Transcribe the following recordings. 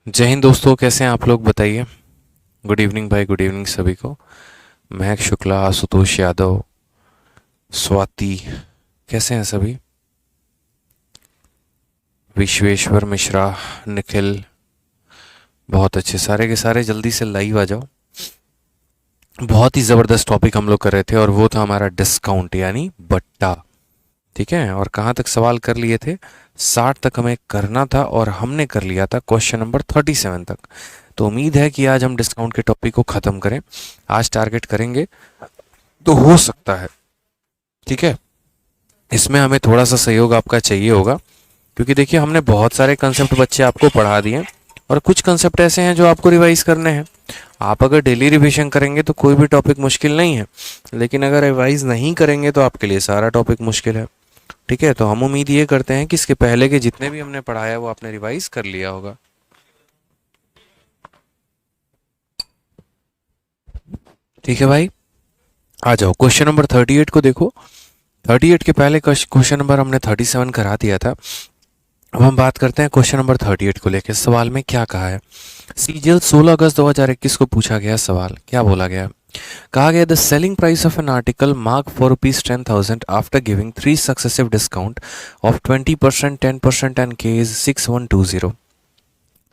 जय हिंद दोस्तों, कैसे हैं आप लोग बताइए। गुड इवनिंग भाई, गुड इवनिंग सभी को। महक शुक्ला, आशुतोष यादव, स्वाति, कैसे हैं सभी। विश्वेश्वर मिश्रा, निखिल, बहुत अच्छे, सारे के सारे जल्दी से लाइव आ जाओ। बहुत ही ज़बरदस्त टॉपिक हम लोग कर रहे थे और वो था हमारा डिस्काउंट यानी बट्टा। ठीक है, और कहाँ तक सवाल कर लिए थे, 60 तक हमें करना था और हमने कर लिया था क्वेश्चन नंबर 37 तक। तो उम्मीद है कि आज हम डिस्काउंट के टॉपिक को ख़त्म करें। आज टारगेट करेंगे तो हो सकता है। ठीक है, इसमें हमें थोड़ा सा सहयोग आपका चाहिए होगा, क्योंकि देखिए हमने बहुत सारे कंसेप्ट बच्चे आपको पढ़ा दिए और कुछ कंसेप्ट ऐसे हैं जो आपको रिवाइज करने हैं। आप अगर डेली रिवीजन करेंगे तो कोई भी टॉपिक मुश्किल नहीं है, लेकिन अगर रिवाइज नहीं करेंगे तो आपके लिए सारा टॉपिक मुश्किल है। ठीक है, तो हम उम्मीद ये करते हैं कि इसके पहले के जितने भी हमने पढ़ाया वो आपने रिवाइज कर लिया होगा। ठीक है भाई, आ जाओ क्वेश्चन नंबर 38 को देखो। 38 के पहले क्वेश्चन नंबर हमने 37 करा दिया था। अब हम बात करते हैं क्वेश्चन नंबर 38 को लेकर। सवाल में क्या कहा है, सीजीएल 16 अगस्त 2021 को पूछा गया सवाल क्या बोला गया। कहा गया the selling price of an article mark for ₹10,000 after giving 3 successive discount of 20%, 10% and के इज 6120।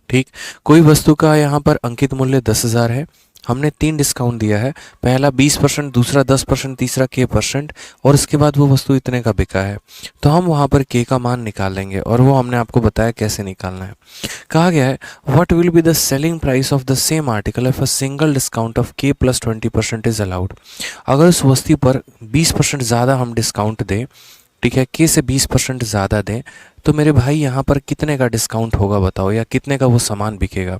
ठीक, कोई वस्तु का यहाँ पर अंकित मूल्य 10,000 है। हमने 3 डिस्काउंट दिया है, पहला 20%, दूसरा 10%, तीसरा के परसेंट, और इसके बाद वो वस्तु इतने का बिका है। तो हम वहाँ पर के का मान निकाल लेंगे और वो हमने आपको बताया कैसे निकालना है। कहा गया है what will be the selling price of the same article if a single discount of के प्लस 20% इज अलाउड। अगर उस वस्तु पर 20% ज़्यादा हम डिस्काउंट दें, ठीक है, के से 20% ज़्यादा दें, तो मेरे भाई यहाँ पर कितने का डिस्काउंट होगा बताओ, या कितने का वो सामान बिकेगा।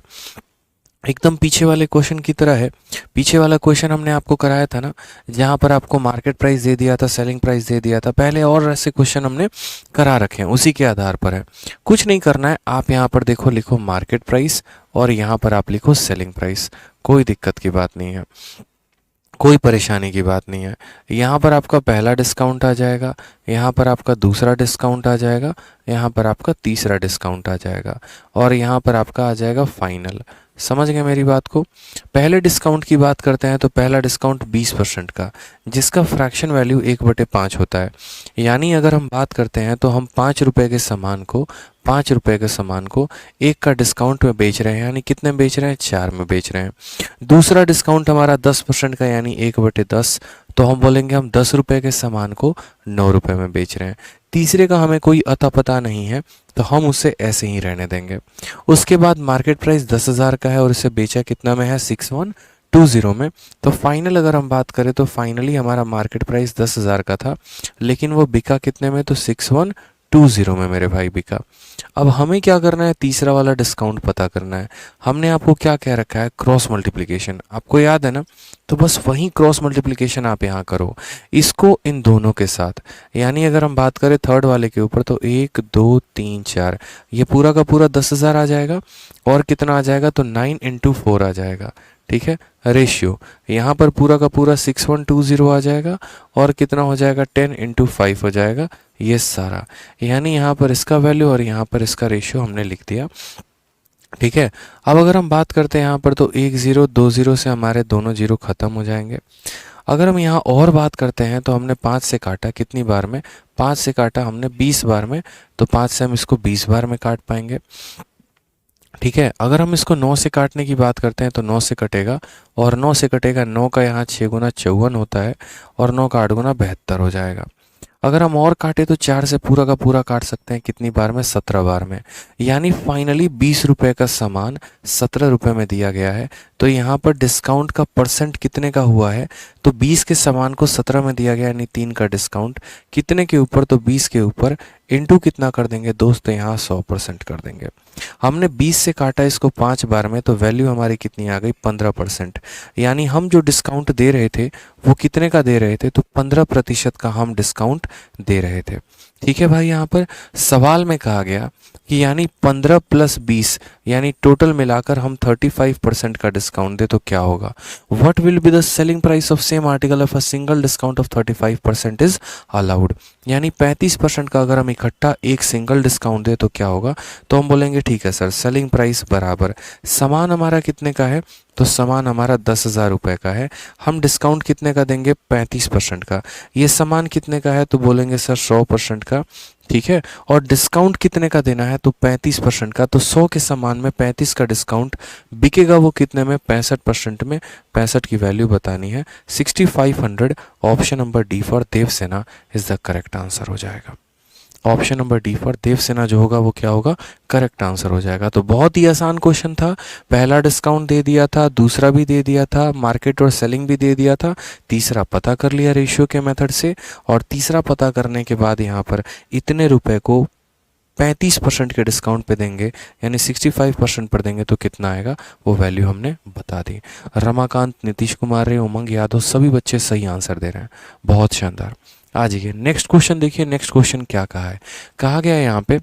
एकदम पीछे वाले क्वेश्चन की तरह है। पीछे वाला क्वेश्चन हमने आपको कराया था ना, जहाँ पर आपको मार्केट प्राइस दे दिया था, सेलिंग प्राइस दे दिया था पहले, और ऐसे क्वेश्चन हमने करा रखे हैं, उसी के आधार पर है। कुछ नहीं करना है, आप यहाँ पर देखो, लिखो मार्केट प्राइस और यहाँ पर आप लिखो सेलिंग प्राइस। कोई दिक्कत की बात नहीं है, कोई परेशानी की बात नहीं है। यहाँ पर आपका पहला डिस्काउंट आ जाएगा, यहाँ पर आपका दूसरा डिस्काउंट आ जाएगा, यहाँ पर आपका तीसरा डिस्काउंट आ जाएगा, और यहाँ पर आपका आ जाएगा फाइनल। समझ गए मेरी बात को। पहले डिस्काउंट की बात करते हैं तो पहला डिस्काउंट 20% का, जिसका फ्रैक्शन वैल्यू 1/5 होता है। यानी अगर हम बात करते हैं तो हम 5 रुपये के सामान को 5 रुपये के सामान को 1 का डिस्काउंट में बेच रहे हैं, यानी कितने में बेच रहे हैं, 4 में बेच रहे हैं। दूसरा डिस्काउंट हमारा 10% का, यानी 1/10, तो हम बोलेंगे हम 10 रुपये के सामान को 9 रुपये में बेच रहे हैं। तीसरे का हमें कोई अता पता नहीं है, तो हम उसे ऐसे ही रहने देंगे। उसके बाद मार्केट प्राइस 10,000 का है और इसे बेचा कितना में है, 6120 में। तो फाइनल अगर हम बात करें तो फाइनली हमारा मार्केट प्राइस 10,000 का था, लेकिन वो बिका कितने में, तो 6120 में मेरे भाई बिका। अब हमें क्या करना है, तीसरा वाला डिस्काउंट पता करना है। हमने आपको क्या कह रखा है, क्रॉस मल्टीप्लिकेशन, आपको याद है ना। तो बस वही क्रॉस मल्टीप्लिकेशन आप यहाँ करो, इसको इन दोनों के साथ। यानी अगर हम बात करें थर्ड वाले के ऊपर तो 1 2 3 4, ये पूरा का पूरा 10,000 आ जाएगा, और कितना आ जाएगा, तो 9 × 4 आ जाएगा। ठीक है, रेशियो यहाँ पर पूरा का पूरा 6120 आ जाएगा, और कितना हो जाएगा, 10 × 5 हो जाएगा, ये सारा। यानी यहाँ पर इसका वैल्यू और यहाँ पर इसका रेशियो हमने लिख दिया। ठीक है, अब अगर हम बात करते हैं यहाँ पर तो 1 0 2 0 से हमारे दोनों जीरो खत्म हो जाएंगे। अगर हम यहाँ और बात करते हैं तो हमने 5 से काटा कितनी बार में, 5 से काटा हमने 20 बार में, तो 5 से हम इसको 20 बार में काट पाएंगे। ठीक है, अगर हम इसको 9 से काटने की बात करते हैं तो 9 से कटेगा, और 9 से कटेगा, 9 का यहाँ 6 गुना 54 होता है, और 9 का 8 गुना 72 हो जाएगा। अगर हम और काटे तो 4 से पूरा का पूरा काट सकते हैं, कितनी बार में, 17 बार में। यानी फाइनली 20 रुपये का सामान 17 रुपये में दिया गया है। तो यहाँ पर डिस्काउंट का परसेंट कितने का हुआ है, तो 20 के सामान को 17 में दिया गया, यानी 3 का डिस्काउंट कितने के ऊपर, तो 20 के ऊपर, इंटू कितना कर देंगे दोस्तों, यहाँ 100% कर देंगे। हमने 20 से काटा इसको 5 बार में, तो वैल्यू हमारी कितनी आ गई, 15%। यानी हम जो डिस्काउंट दे रहे थे वो कितने का दे रहे थे, तो 15% का हम डिस्काउंट दे रहे थे। ठीक है भाई, यहाँ पर सवाल में कहा गया कि यानी 15 प्लस 20 यानी टोटल मिलाकर हम 35% का डिस्काउंट दे तो क्या होगा। What will be the selling price of same article of a single discount of 35% is allowed. यानी 35% का अगर हम इकट्ठा एक सिंगल डिस्काउंट दे तो क्या होगा। तो हम बोलेंगे ठीक है सर, सेलिंग प्राइस बराबर सामान हमारा कितने का है, तो सामान हमारा 10,000 रुपये का है, हम डिस्काउंट कितने का देंगे 35% का। ये सामान कितने का है, तो बोलेंगे सर 100% का, ठीक है। और डिस्काउंट कितने का देना है, तो 35% का। तो 100 के सामान में 35 का डिस्काउंट बिकेगा वो कितने में, 65% में। 65 की वैल्यू बतानी है 6500। Option number D for Devsena is the correct answer हो जाएगा। Option number D for Devsena जो होगा वो क्या होगा, करेक्ट आंसर हो जाएगा। तो बहुत ही आसान क्वेश्चन था। पहला डिस्काउंट दे दिया था, दूसरा भी दे दिया था, मार्केट और सेलिंग भी दे दिया था, तीसरा पता कर लिया रेशियो के मेथड से, और तीसरा पता करने के बाद यहाँ पर इतने रुपए को 35% के डिस्काउंट पे देंगे यानी 65% पर देंगे तो कितना आएगा, वो वैल्यू हमने बता दी। रमाकांत, नीतीश कुमार रे, उमंग यादव सभी बच्चे सही आंसर दे रहे हैं, बहुत शानदार। आ जाइए नेक्स्ट क्वेश्चन देखिए। नेक्स्ट क्वेश्चन क्या कहा है, कहा गया है यहाँ पे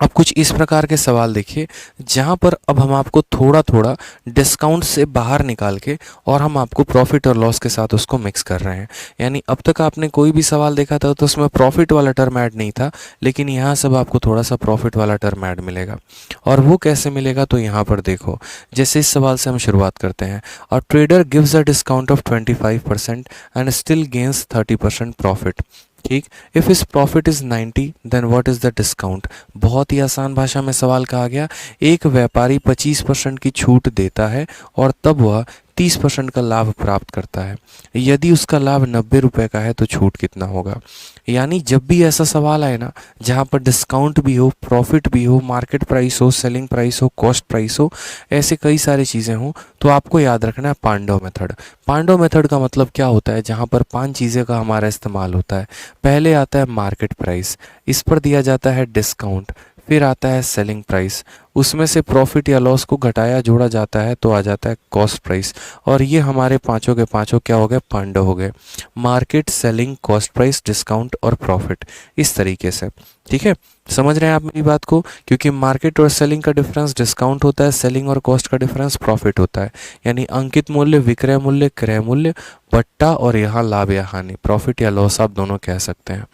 अब कुछ इस प्रकार के सवाल देखिए जहाँ पर अब हम आपको थोड़ा थोड़ा डिस्काउंट से बाहर निकाल के और हम आपको प्रॉफिट और लॉस के साथ उसको मिक्स कर रहे हैं। यानी अब तक आपने कोई भी सवाल देखा था तो उसमें प्रॉफिट वाला टर्म ऐड नहीं था, लेकिन यहाँ सब आपको थोड़ा सा प्रॉफिट वाला टर्म ऐड मिलेगा। और वो कैसे मिलेगा, तो यहाँ पर देखो, जैसे इस सवाल से हम शुरुआत करते हैं। और trader gives a discount of 25% and still gains 30% profit. ठीक, इफ इस profit is 90 then what is the discount. बहुत ही आसान भाषा में सवाल कहा गया। एक व्यापारी 25% की छूट देता है और तब वह 30% का लाभ प्राप्त करता है। यदि उसका लाभ 90 रुपये का है तो छूट कितना होगा। यानी जब भी ऐसा सवाल आए ना जहाँ पर डिस्काउंट भी हो, प्रॉफिट भी हो, मार्केट प्राइस हो, सेलिंग प्राइस हो, कॉस्ट प्राइस हो, ऐसे कई सारी चीज़ें हों, तो आपको याद रखना है पांडव मेथड। पांडव मेथड का मतलब क्या होता है, जहाँ पर 5 चीज़ें का हमारा इस्तेमाल होता है। पहले आता है मार्केट प्राइस, इस पर दिया जाता है डिस्काउंट, फिर आता है सेलिंग प्राइस, उसमें से प्रॉफिट या लॉस को घटाया जोड़ा जाता है तो आ जाता है कॉस्ट प्राइस। और ये हमारे पांचों के पांचों क्या हो गए, पांडव हो गए। Market, selling, cost price, discount और प्रॉफिट, इस तरीके से। ठीक है, समझ रहे हैं आप मेरी बात को। क्योंकि मार्केट और सेलिंग का डिफरेंस डिस्काउंट होता है, सेलिंग और कॉस्ट का डिफरेंस प्रॉफिट होता है। यानी अंकित मूल्य, विक्रय मूल्य, क्रय मूल्य, बट्टा, और यहाँ लाभ या हानि, प्रॉफिट या लॉस आप दोनों कह सकते हैं।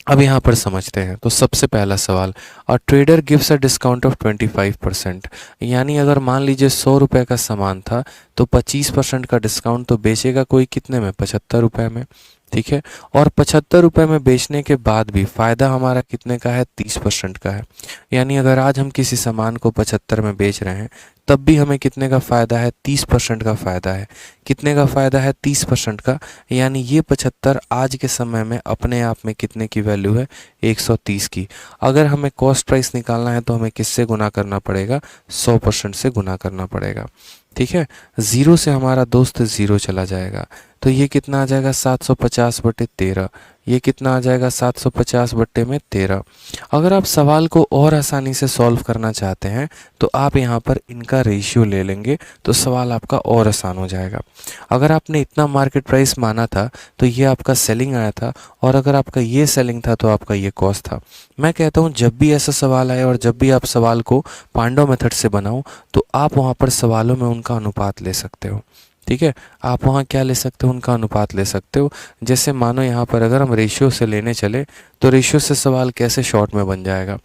अब यहाँ पर समझते हैं। तो सबसे पहला सवाल, और trader gives a discount of 25%। यानी अगर मान लीजिए 100 रुपये का सामान था तो 25% का डिस्काउंट तो बेचेगा कोई कितने में, 75 रुपये में। ठीक है, और 75 रुपये में बेचने के बाद भी फ़ायदा हमारा कितने का है, 30% का है। यानी अगर आज हम किसी सामान को 75 में बेच रहे हैं तब भी हमें कितने का फ़ायदा है, 30% का फ़ायदा है। कितने का फ़ायदा है, 30% का। यानी ये 75 आज के समय में अपने आप में कितने की वैल्यू है, 130 की। अगर हमें कॉस्ट प्राइस निकालना है तो हमें किससे गुना करना पड़ेगा, 100% से गुना करना पड़ेगा। ठीक है, ज़ीरो से हमारा दोस्त ज़ीरो चला जाएगा तो ये कितना आ जाएगा, 750/13। ये कितना आ जाएगा, 750/13। अगर आप सवाल को और आसानी से सॉल्व करना चाहते हैं तो आप यहाँ पर इनका रेशियो ले लेंगे तो सवाल आपका और आसान हो जाएगा। अगर आपने इतना मार्केट प्राइस माना था तो ये आपका सेलिंग आया था, और अगर आपका ये सेलिंग था तो आपका ये कॉस्ट था। मैं कहता हूँ जब भी ऐसा सवाल आए और जब भी आप सवाल को पांडव मेथड से बनाओ तो आप वहाँ पर सवालों में उनका अनुपात ले सकते हो। ठीक है, आप वहाँ क्या ले सकते हो, उनका अनुपात ले सकते हो। जैसे मानो यहाँ पर अगर हम रेशियो से लेने चले तो रेशियो से सवाल कैसे शॉर्ट में बन जाएगा।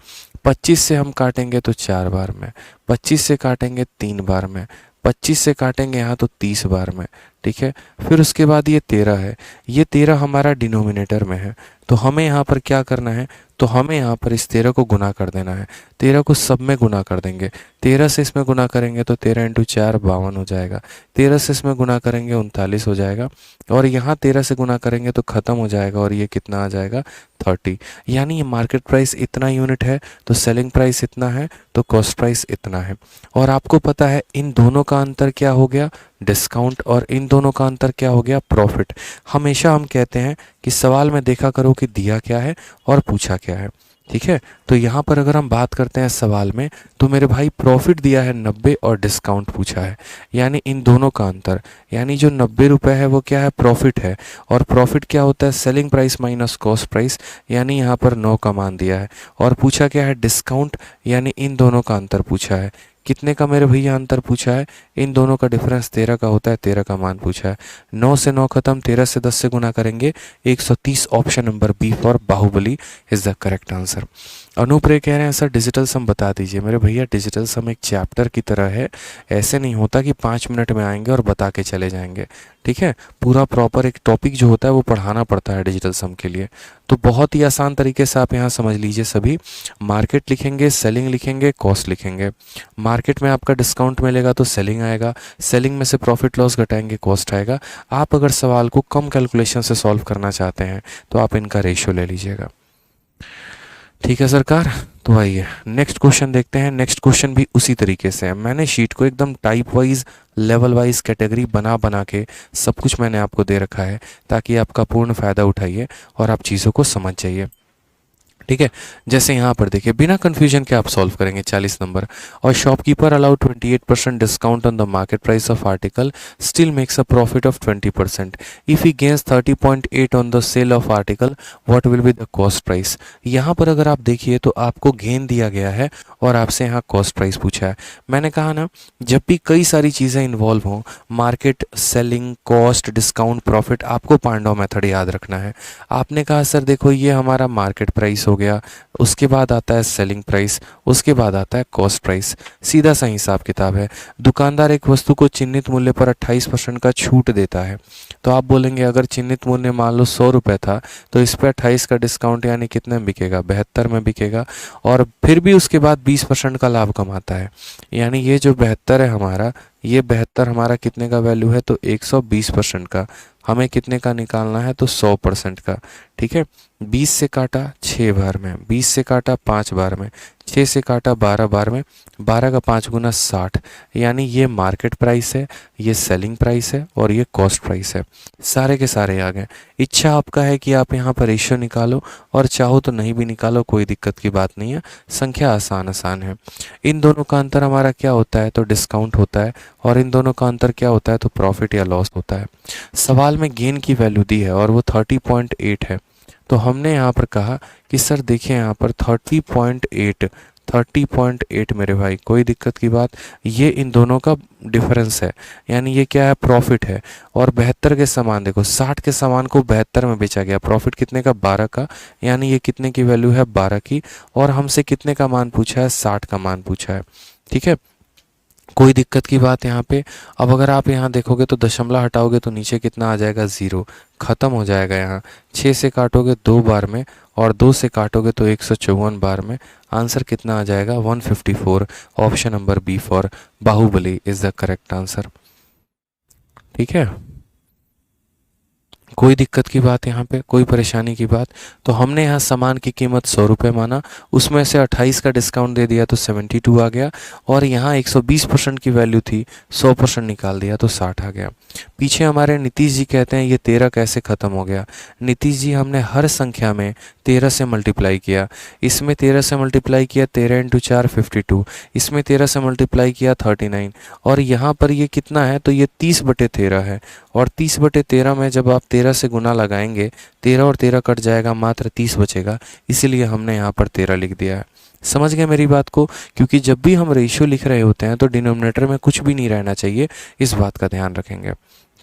25 से हम काटेंगे तो 4 बार में, 25 से काटेंगे 3 बार में, 25 से काटेंगे यहाँ तो 30 बार में। ठीक है, फिर उसके बाद ये 13 है, ये 13 हमारा डिनोमिनेटर में है तो हमें यहाँ पर क्या करना है, तो हमें यहाँ पर इस 13 को गुना कर देना है। 13 को सब में गुना कर देंगे, 13 से इसमें गुना करेंगे तो 13 × 4 52 हो जाएगा, 13 से इसमें गुना करेंगे 39 हो जाएगा, और यहाँ 13 से गुना करेंगे तो ख़त्म हो जाएगा और ये कितना आ जाएगा, 30। यानी ये मार्केट प्राइस इतना यूनिट है तो सेलिंग प्राइस इतना है तो कॉस्ट प्राइस इतना है। और आपको पता है इन दोनों का अंतर क्या हो गया, डिस्काउंट, और इन दोनों का अंतर क्या हो गया, प्रॉफिट। हमेशा हम कहते हैं कि सवाल में देखा करो कि दिया क्या है और पूछा क्या है। ठीक है। तो यहाँ पर अगर हम बात करते हैं सवाल में, तो मेरे भाई प्रॉफिट दिया है 90 और डिस्काउंट पूछा है, यानी इन दोनों का अंतर, यानी जो 90 रुपये है वो क्या है, प्रॉफिट है। और प्रॉफिट क्या होता है, selling price minus cost price, यानी यहाँ पर 9 का मान दिया है। और पूछा क्या है, डिस्काउंट, यानी इन दोनों का अंतर पूछा है। कितने का मेरे भैया अंतर पूछा है, इन दोनों का डिफरेंस 13 का होता है, 13 का मान पूछा है। 9 से 9 खत्म, 13 से 10 से गुना करेंगे, 130। Option number B for Baahubali is the correct answer. Anoop Ray कह रहे हैं सर डिजिटल सम बता दीजिए। मेरे भैया डिजिटल सम एक चैप्टर की तरह है, ऐसे नहीं होता कि 5 मिनट में आएंगे और बता के चले जाएंगे। ठीक है, पूरा प्रॉपर एक टॉपिक जो होता है वो पढ़ाना पड़ता है डिजिटल सम के लिए। तो बहुत ही आसान तरीके से आप यहाँ समझ लीजिए सभी। मार्केट लिखेंगे, सेलिंग लिखेंगे, कॉस्ट लिखेंगे। मार्केट में आपका डिस्काउंट मिलेगा तो सेलिंग आएगा, सेलिंग में से प्रॉफिट लॉस घटाएंगे, कॉस्ट आएगा। आप अगर सवाल को कम कैलकुलेशन से सॉल्व करना चाहते हैं तो आप इनका रेशियो ले लीजिएगा। ठीक है सरकार, तो आइए नेक्स्ट क्वेश्चन देखते हैं। नेक्स्ट क्वेश्चन भी उसी तरीके से है। मैंने शीट को एकदम type wise, level wise, category बना बना के सब कुछ मैंने आपको दे रखा है, ताकि आपका पूर्ण फ़ायदा उठाइए और आप चीज़ों को समझ जाइए। ठीक है, जैसे यहाँ पर देखिए, बिना कंफ्यूजन के आप सॉल्व करेंगे 40 नंबर। और shopkeeper allow 28% discount on the market price of article, still makes a profit of 20%। If he gains 30.8 on the sale of article, what will be the cost price. यहाँ पर अगर आप देखिए तो आपको गेन दिया गया है और आपसे यहाँ कॉस्ट प्राइस पूछा है। मैंने कहा ना, जब भी कई सारी चीज़ें इन्वॉल्व हों, market, selling, cost, discount, profit, आपको पांडव मेथड याद रखना है। आपने कहा सर देखो ये हमारा मार्केट प्राइस हो गया, उसके बाद आता है सेलिंग प्राइस, उसके बाद आता है कॉस्ट प्राइस। सीधा सा हिसाब किताब है। दुकानदार एक वस्तु को चिन्हित मूल्य पर 28% का छूट देता है, तो आप बोलेंगे अगर चिन्हित मूल्य मान लो 100 रुपये था, तो इस पर 28 का डिस्काउंट यानी कितने में बिकेगा, 72 में बिकेगा। और फिर भी उसके बाद 20% का लाभ कमाता है, यानी ये जो 72 है हमारा, ये 72 हमारा कितने का वैल्यू है, तो 120% का। हमें कितने का निकालना है, तो 100% का। ठीक है, 20 से काटा 6 बार में, 20 से काटा 5 बार में, 6 से काटा 12 बार में, 12 का 5 गुना 60, यानी ये मार्केट प्राइस है, ये सेलिंग प्राइस है और ये कॉस्ट प्राइस है। सारे के सारे आ गए। इच्छा आपका है कि आप यहाँ पर रेशियो निकालो, और चाहो तो नहीं भी निकालो, कोई दिक्कत की बात नहीं है, संख्या आसान आसान है। इन दोनों का अंतर हमारा क्या होता है, तो डिस्काउंट होता है। और इन दोनों का अंतर क्या होता है, तो प्रॉफिट या लॉस होता है। सवाल में गेन की वैल्यू दी है और वो 30.8 है। तो हमने यहाँ पर कहा कि सर देखिए यहाँ पर 30.8 मेरे भाई, कोई दिक्कत की बात, ये इन दोनों का डिफरेंस है, यानी ये क्या है, प्रॉफिट है। और 72 के सामान देखो, 60 के सामान को 72 में बेचा गया, प्रॉफिट कितने का, 12 का, यानी ये कितने की वैल्यू है, 12 की। और हमसे कितने का मान पूछा है, 60 का मान पूछा है। ठीक है, कोई दिक्कत की बात यहाँ पे। अब अगर आप यहाँ देखोगे तो दशमलव हटाओगे तो नीचे कितना आ जाएगा, 0, ख़त्म हो जाएगा यहाँ। 6 से काटोगे 2 बार में और 2 से काटोगे तो 154 बार में। आंसर कितना आ जाएगा, 154। Option number B for Baahubali is the correct answer. ठीक है, कोई दिक्कत की बात यहाँ पे, कोई परेशानी की बात। तो हमने यहाँ सामान की कीमत 100 रुपये माना, उसमें से 28 का डिस्काउंट दे दिया तो 72 आ गया। और यहाँ 120% की वैल्यू थी, 100% निकाल दिया तो 60 आ गया। पीछे हमारे नीतीश जी कहते हैं ये 13 कैसे ख़त्म हो गया। नीतीश जी, हमने हर संख्या में 13 से मल्टीप्लाई किया। इसमें 13 से मल्टीप्लाई किया, 13 × 4 52, इसमें 13 से मल्टीप्लाई किया 39, और यहाँ पर ये कितना है, तो ये 30/13 है। और 30/13 में जब आप 13 से गुना लगाएंगे, 13 और 13 कट जाएगा, मात्र 30 बचेगा, इसीलिए हमने यहाँ पर 13 लिख दिया है। समझ गए मेरी बात को, क्योंकि जब भी हम रेशियो लिख रहे होते हैं तो डिनोमिनेटर में कुछ भी नहीं रहना चाहिए, इस बात का ध्यान रखेंगे।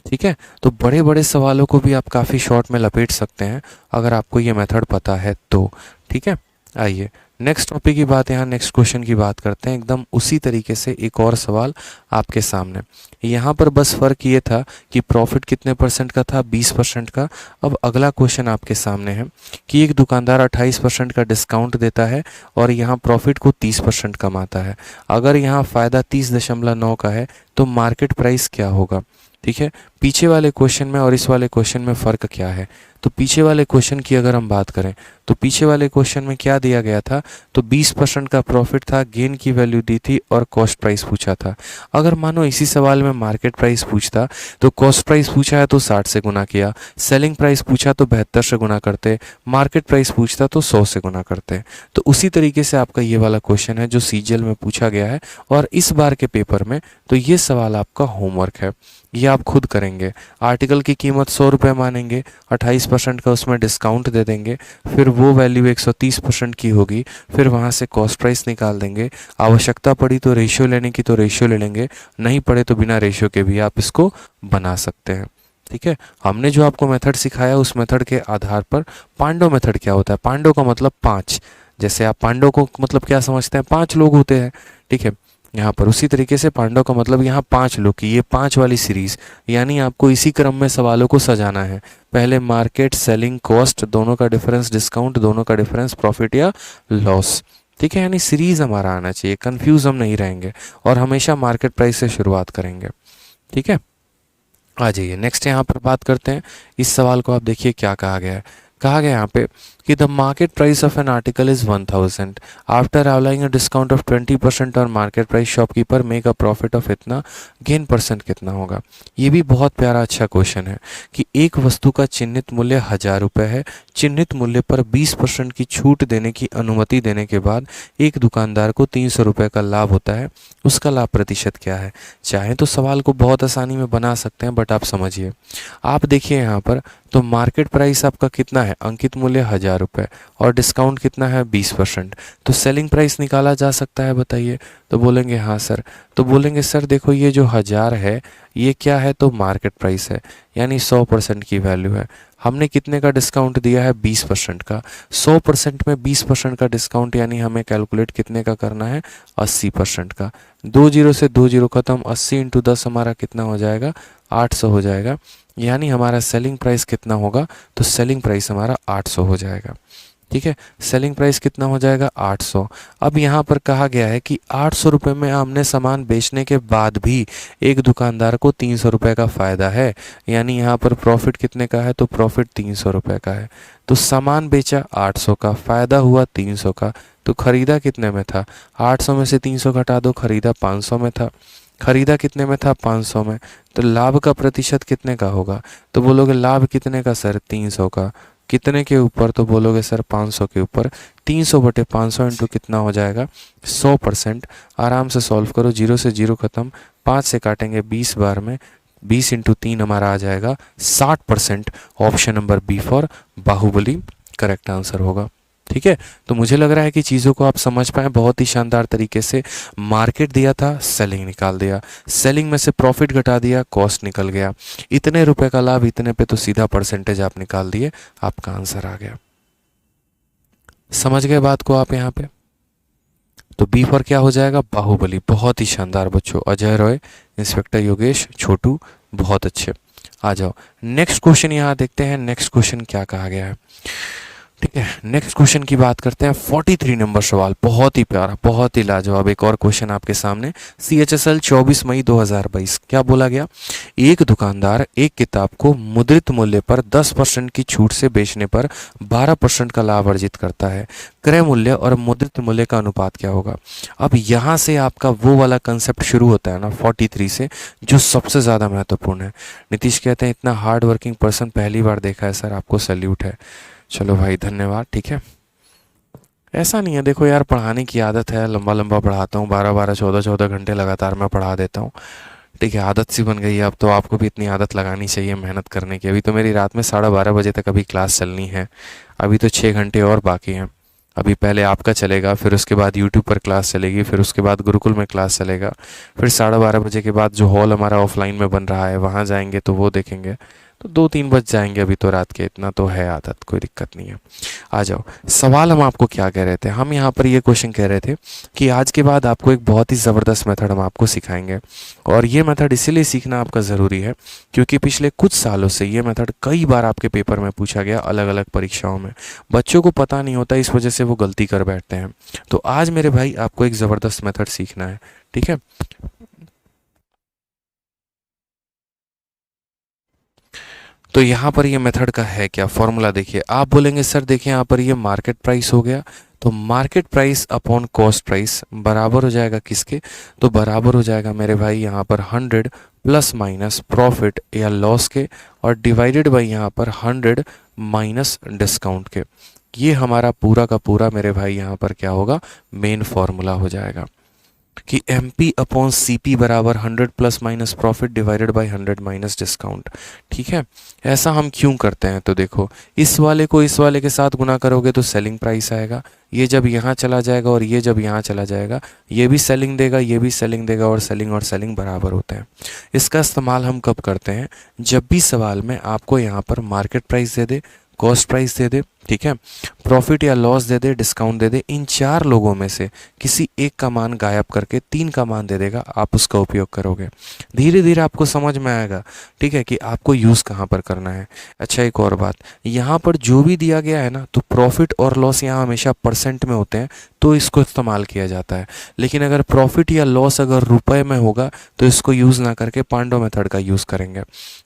ठीक है, तो बड़े बड़े सवालों को भी आप काफ़ी शॉर्ट में लपेट सकते हैं अगर आपको ये मेथड पता है तो। ठीक है, आइए नेक्स्ट टॉपिक की बात, यहाँ नेक्स्ट क्वेश्चन की बात करते हैं। एकदम उसी तरीके से एक और सवाल आपके सामने। यहाँ पर बस फ़र्क ये था कि प्रॉफिट कितने परसेंट का था, 20% का। अब अगला क्वेश्चन आपके सामने है कि एक दुकानदार 28% का डिस्काउंट देता है और यहाँ प्रॉफिट को 30% कमाता है। अगर यहाँ फ़ायदा 30.9 का है तो मार्केट प्राइस क्या होगा। ठीक है, पीछे वाले क्वेश्चन में और इस वाले क्वेश्चन में फ़र्क क्या है? तो पीछे वाले क्वेश्चन की अगर हम बात करें तो पीछे वाले क्वेश्चन में क्या दिया गया था? तो 20% का प्रॉफिट था, गेन की वैल्यू दी थी और कॉस्ट प्राइस पूछा था। अगर मानो इसी सवाल में मार्केट प्राइस पूछता तो कॉस्ट प्राइस पूछा है तो 60 से गुना किया, सेलिंग प्राइस पूछा तो 72 से गुना करते, मार्केट प्राइस पूछता तो 100 से गुना करते। तो उसी तरीके से आपका ये वाला क्वेश्चन है जो सीजीएल में पूछा गया है और इस बार के पेपर में। तो ये सवाल आपका होमवर्क है, ये आप खुद करेंगे। आर्टिकल की कीमत 100 रुपये मानेंगे, 28% का उसमें डिस्काउंट दे देंगे, फिर वो वैल्यू 130% की होगी, फिर वहाँ से कॉस्ट प्राइस निकाल देंगे। आवश्यकता पड़ी तो रेशियो लेने की तो रेशियो ले लेंगे, नहीं पड़े तो बिना रेशियो के भी आप इसको बना सकते हैं। ठीक है, हमने जो आपको मेथड सिखाया उस मेथड के आधार पर पांडव मेथड क्या होता है? पांडव का मतलब 5, जैसे आप पांडव को मतलब क्या समझते हैं? 5 लोग होते हैं। ठीक है, यहाँ पर उसी तरीके से पांडव का मतलब यहाँ 5 लोग की, ये 5 वाली सीरीज, यानी आपको इसी क्रम में सवालों को सजाना है। पहले मार्केट, सेलिंग, कॉस्ट, दोनों का डिफरेंस, डिस्काउंट, दोनों का डिफरेंस, प्रॉफिट या लॉस। ठीक है, यानी सीरीज हमारा आना चाहिए, कंफ्यूज हम नहीं रहेंगे और हमेशा मार्केट प्राइस से शुरुआत करेंगे। ठीक है, आ जाइए नेक्स्ट यहाँ पर बात करते हैं। इस सवाल को आप देखिए क्या कहा गया है। कहा गया यहाँ पे कि the market price of an article is 1000 after allowing a discount of 20% और market price shopkeeper make a profit of इतना, गेन परसेंट कितना होगा? ये भी बहुत प्यारा अच्छा क्वेश्चन है कि एक वस्तु का चिन्हित मूल्य 1000 रुपये है, चिन्हित मूल्य पर 20% की छूट देने की अनुमति देने के बाद एक दुकानदार को 300 रुपये का लाभ होता है, उसका लाभ प्रतिशत क्या है? चाहे तो सवाल को बहुत आसानी में बना सकते हैं, बट आप समझिए, आप देखिए यहाँ पर तो मार्केट प्राइस आपका कितना है? अंकित मूल्य 1000 रुपये और डिस्काउंट कितना है? 20%। तो सेलिंग प्राइस निकाला जा सकता है, बताइए। तो बोलेंगे हाँ सर। तो बोलेंगे सर देखो ये जो 1000 है ये क्या है? तो मार्केट प्राइस है, यानी 100% की वैल्यू है। हमने कितने का डिस्काउंट दिया है? 20% का। 100% में 20% का डिस्काउंट, यानी हमें कैलकुलेट कितने का करना है? 80% का। 2 जीरो से 2 जीरो खत्म, 80 इंटू 10 हमारा कितना हो जाएगा? 800 हो जाएगा। यानी हमारा सेलिंग प्राइस कितना होगा? तो सेलिंग प्राइस हमारा 800 हो जाएगा। ठीक है, सेलिंग प्राइस कितना हो जाएगा? 800। अब यहाँ पर कहा गया है कि 800 रुपये में हमने सामान बेचने के बाद भी एक दुकानदार को 300 रुपये का फ़ायदा है, यानी यहाँ पर प्रॉफिट कितने का है? तो प्रॉफिट 300 रुपये का है। तो सामान बेचा 800 का, फ़ायदा हुआ 300 का, तो खरीदा कितने में था? 800 में से 300 घटा दो, खरीदा 500 में था। खरीदा कितने में था? 500 में। तो लाभ का प्रतिशत कितने का होगा? तो बोलोगे लाभ कितने का सर? 300 का। कितने के ऊपर? तो बोलोगे सर 500 के ऊपर। 300 बटे 500 इंटू कितना हो जाएगा? 100%। आराम से सॉल्व करो, 0 से 0 खत्म, 5 से काटेंगे 20 बार में, 20 इंटू 3 हमारा आ जाएगा 60%। Option number B for Baahubali correct answer होगा। ठीक है, तो मुझे लग रहा है कि चीज़ों को आप समझ पाए बहुत ही शानदार तरीके से। मार्केट दिया था, सेलिंग निकाल दिया, सेलिंग में से प्रॉफिट घटा दिया, कॉस्ट निकल गया, इतने रुपए का लाभ इतने पे, तो सीधा परसेंटेज आप निकाल दिए, आपका आंसर आ गया। समझ गए बात को आप यहाँ पे? तो बी पर क्या हो जाएगा? बाहुबली। बहुत ही शानदार बच्चों, अजय रॉय, इंस्पेक्टर योगेश, छोटू, बहुत अच्छे। आ जाओ नेक्स्ट क्वेश्चन यहाँ देखते हैं। नेक्स्ट क्वेश्चन क्या कहा गया है? ठीक है, नेक्स्ट क्वेश्चन की बात करते हैं। 43 नंबर सवाल, बहुत ही प्यारा, बहुत ही लाजवाब। एक और क्वेश्चन आपके सामने। CHSL 24 मई 2022 क्या बोला गया? एक दुकानदार एक किताब को मुद्रित मूल्य पर 10% की छूट से बेचने पर 12% का लाभ अर्जित करता है। क्रय मूल्य और मुद्रित मूल्य का अनुपात क्या होगा? अब यहाँ से आपका वो वाला कंसेप्ट शुरू होता है ना 43 से, जो सबसे ज़्यादा महत्वपूर्ण है। नीतीश कहते हैं इतना हार्ड वर्किंग पर्सन पहली बार देखा है सर, आपको सैल्यूट है। चलो भाई धन्यवाद। ठीक है, ऐसा नहीं है, देखो यार पढ़ाने की आदत है, लंबा लंबा पढ़ाता हूँ, 12-12 14-14 घंटे लगातार मैं पढ़ा देता हूँ। ठीक है, आदत सी बन गई है अब तो, आपको भी इतनी आदत लगानी चाहिए मेहनत करने की। अभी तो मेरी रात में 12:30 बजे तक अभी क्लास चलनी है, अभी तो 6 घंटे और बाकी हैं। अभी पहले आपका चलेगा, फिर उसके बाद यूट्यूब पर क्लास चलेगी, फिर उसके बाद गुरुकुल में क्लास चलेगा, फिर 12:30 बजे के बाद जो हॉल हमारा ऑफलाइन में बन रहा है वहाँ जाएंगे तो वो देखेंगे, तो 2-3 बज जाएंगे अभी तो रात के। इतना तो है आदत, कोई दिक्कत नहीं है। आ जाओ, सवाल हम आपको क्या कह रहे थे? हम यहाँ पर ये क्वेश्चन कह रहे थे कि आज के बाद आपको एक बहुत ही ज़बरदस्त मेथड हम आपको सिखाएंगे, और ये मेथड इसीलिए सीखना आपका ज़रूरी है क्योंकि पिछले कुछ सालों से ये मेथड कई बार आपके पेपर में पूछा गया, अलग अलग परीक्षाओं में। बच्चों को पता नहीं होता, इस वजह से वो गलती कर बैठते हैं। तो आज मेरे भाई आपको एक ज़बरदस्त मेथड सीखना है। ठीक है, तो यहाँ पर ये मेथड का है क्या, फॉर्मूला देखिए। आप बोलेंगे सर देखिए यहाँ पर ये मार्केट प्राइस हो गया, तो market price upon cost price बराबर हो जाएगा किसके, तो बराबर हो जाएगा मेरे भाई यहाँ पर 100 प्लस माइनस प्रॉफिट या लॉस के, और डिवाइडेड बाई यहाँ पर 100 माइनस डिस्काउंट के। ये हमारा पूरा का पूरा मेरे भाई यहाँ पर क्या होगा, मेन फॉर्मूला हो जाएगा कि M P upon C P बराबर 100 plus minus profit divided by 100 minus discount. ठीक है, ऐसा हम क्यों करते हैं, तो देखो इस वाले को इस वाले के साथ गुना करोगे तो सेलिंग प्राइस आएगा, ये जब यहाँ चला जाएगा और ये जब यहाँ चला जाएगा, ये भी सेलिंग देगा ये भी सेलिंग देगा, और सेलिंग बराबर होते हैं। इसका इस्तेमाल हम कब करते हैं, जब भी सवाल में आपको यहाँ पर मार्केट प्राइस दे दे, कॉस्ट प्राइस दे दे, ठीक है, प्रॉफिट या लॉस दे दे, डिस्काउंट दे दे, इन चार लोगों में से किसी एक का मान गायब करके 3 का मान दे देगा, आप उसका उपयोग करोगे। धीरे धीरे आपको समझ में आएगा, ठीक है, कि आपको यूज़ कहाँ पर करना है। अच्छा, एक और बात, यहाँ पर जो भी दिया गया है ना, तो प्रॉफिट और लॉस यहाँ हमेशा परसेंट में होते हैं, तो इसको इस्तेमाल किया जाता है। लेकिन अगर प्रॉफिट या लॉस अगर रुपए में होगा तो इसको यूज़ ना करके पांडव मेथड का यूज़ करेंगे।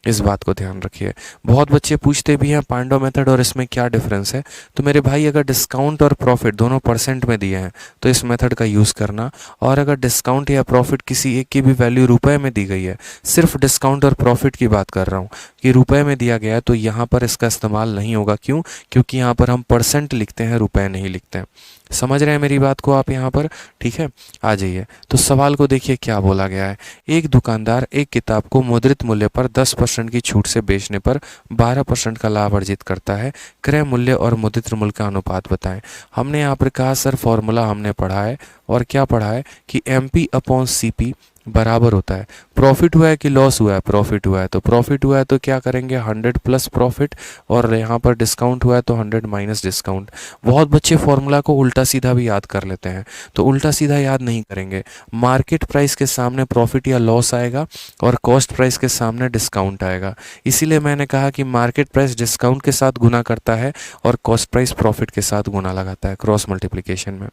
इस बात को ध्यान रखिए। बहुत बच्चे पूछते भी हैं पांडव मेथड और इसमें क्या डिफरेंस है, तो मेरे भाई अगर डिस्काउंट और प्रॉफिट दोनों परसेंट में दिए हैं तो इस मेथड का यूज़ करना, और अगर डिस्काउंट या प्रॉफिट किसी एक की भी वैल्यू रुपए में दी गई है, सिर्फ डिस्काउंट और प्रॉफिट की बात कर रहा हूँ कि रुपए में दिया गया है, तो यहाँ पर इसका इस्तेमाल नहीं होगा। क्यों, क्योंकि यहाँ पर हम परसेंट लिखते हैं, रुपए नहीं लिखते हैं। समझ रहे हैं मेरी बात को आप यहाँ पर, ठीक है। आ जाइए, तो सवाल को देखिए क्या बोला गया है। एक दुकानदार एक किताब को मुद्रित मूल्य पर 10% की छूट से बेचने पर 12% का लाभ अर्जित करता है। क्रय मूल्य और मुद्रित मूल्य का अनुपात बताएं। हमने यहाँ पर कहा सर फॉर्मूला हमने पढ़ा है, और क्या पढ़ा है कि M P upon C P बराबर होता है, प्रॉफिट हुआ है कि लॉस हुआ है, प्रॉफिट हुआ है, तो प्रॉफिट हुआ है तो क्या करेंगे 100 प्लस प्रॉफिट, और यहाँ पर डिस्काउंट हुआ है तो 100 माइनस डिस्काउंट। बहुत बच्चे फॉर्मूला को उल्टा सीधा भी याद कर लेते हैं, तो उल्टा सीधा याद नहीं करेंगे। मार्केट प्राइस के सामने प्रॉफिट या लॉस आएगा और कॉस्ट प्राइस के सामने डिस्काउंट आएगा। इसीलिए मैंने कहा कि मार्केट प्राइस डिस्काउंट के साथ गुना करता है और कॉस्ट प्राइस प्रॉफिट के साथ गुना लगाता है क्रॉस मल्टीप्लिकेशन में।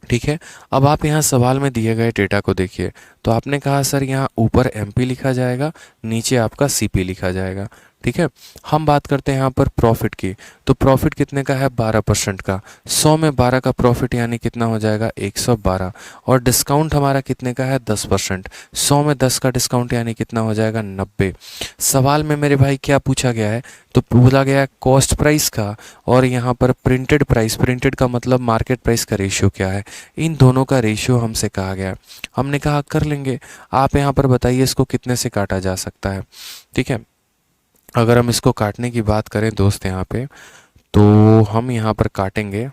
ठीक है, अब आप यहाँ सवाल में दिए गए डेटा को देखिए। तो आपने कहा सर यहाँ ऊपर एमपी लिखा जाएगा, नीचे आपका सीपी लिखा जाएगा। ठीक है, हम बात करते हैं यहाँ पर प्रॉफिट की। तो प्रॉफिट कितने का है, 12% का। 100 में 12 का प्रॉफिट यानी कितना हो जाएगा, 112। और डिस्काउंट हमारा कितने का है, 10%। 100 में 10 का डिस्काउंट यानी कितना हो जाएगा, 90। सवाल में मेरे भाई क्या पूछा गया है, तो बोला गया है कॉस्ट प्राइस का और यहाँ पर प्रिंटेड प्राइस, प्रिंटेड का मतलब मार्केट प्राइस का रेशियो क्या है, इन दोनों का रेशियो हमसे कहा गया है। हमने कहा कर लेंगे। आप यहाँ पर बताइए इसको कितने से काटा जा सकता है। ठीक है, अगर हम इसको काटने की बात करें दोस्त यहाँ पे, तो हम यहाँ पर काटेंगे,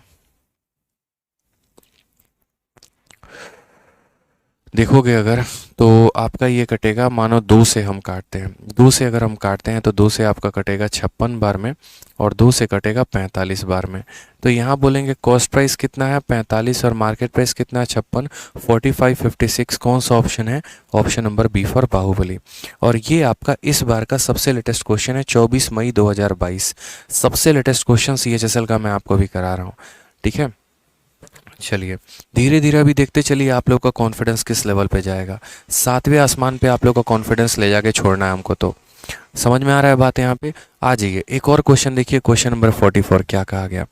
देखोगे अगर, तो आपका ये कटेगा, मानो 2 से हम काटते हैं, 2 से अगर हम काटते हैं तो 2 से आपका कटेगा 56 बार में, और 2 से कटेगा 45 बार में। तो यहाँ बोलेंगे कॉस्ट प्राइस कितना है, 45, और मार्केट प्राइस कितना है, 56, 45, 56। कौन सा ऑप्शन है, option number B for Baahubali. और ये आपका इस बार का सबसे लेटेस्ट क्वेश्चन है, 24 मई 2022। सबसे लेटेस्ट क्वेश्चन CHSL का मैं आपको भी करा रहा हूँ। ठीक है, चलिए धीरे धीरे अभी देखते चलिए आप लोग का कॉन्फिडेंस किस लेवल पे जाएगा। 7वें आसमान पे आप लोग का कॉन्फिडेंस ले जाके छोड़ना है हमको। तो समझ में आ रहा है बात यहाँ पे। आ जाइए, एक और क्वेश्चन देखिए, क्वेश्चन नंबर 44। क्या कहा गया,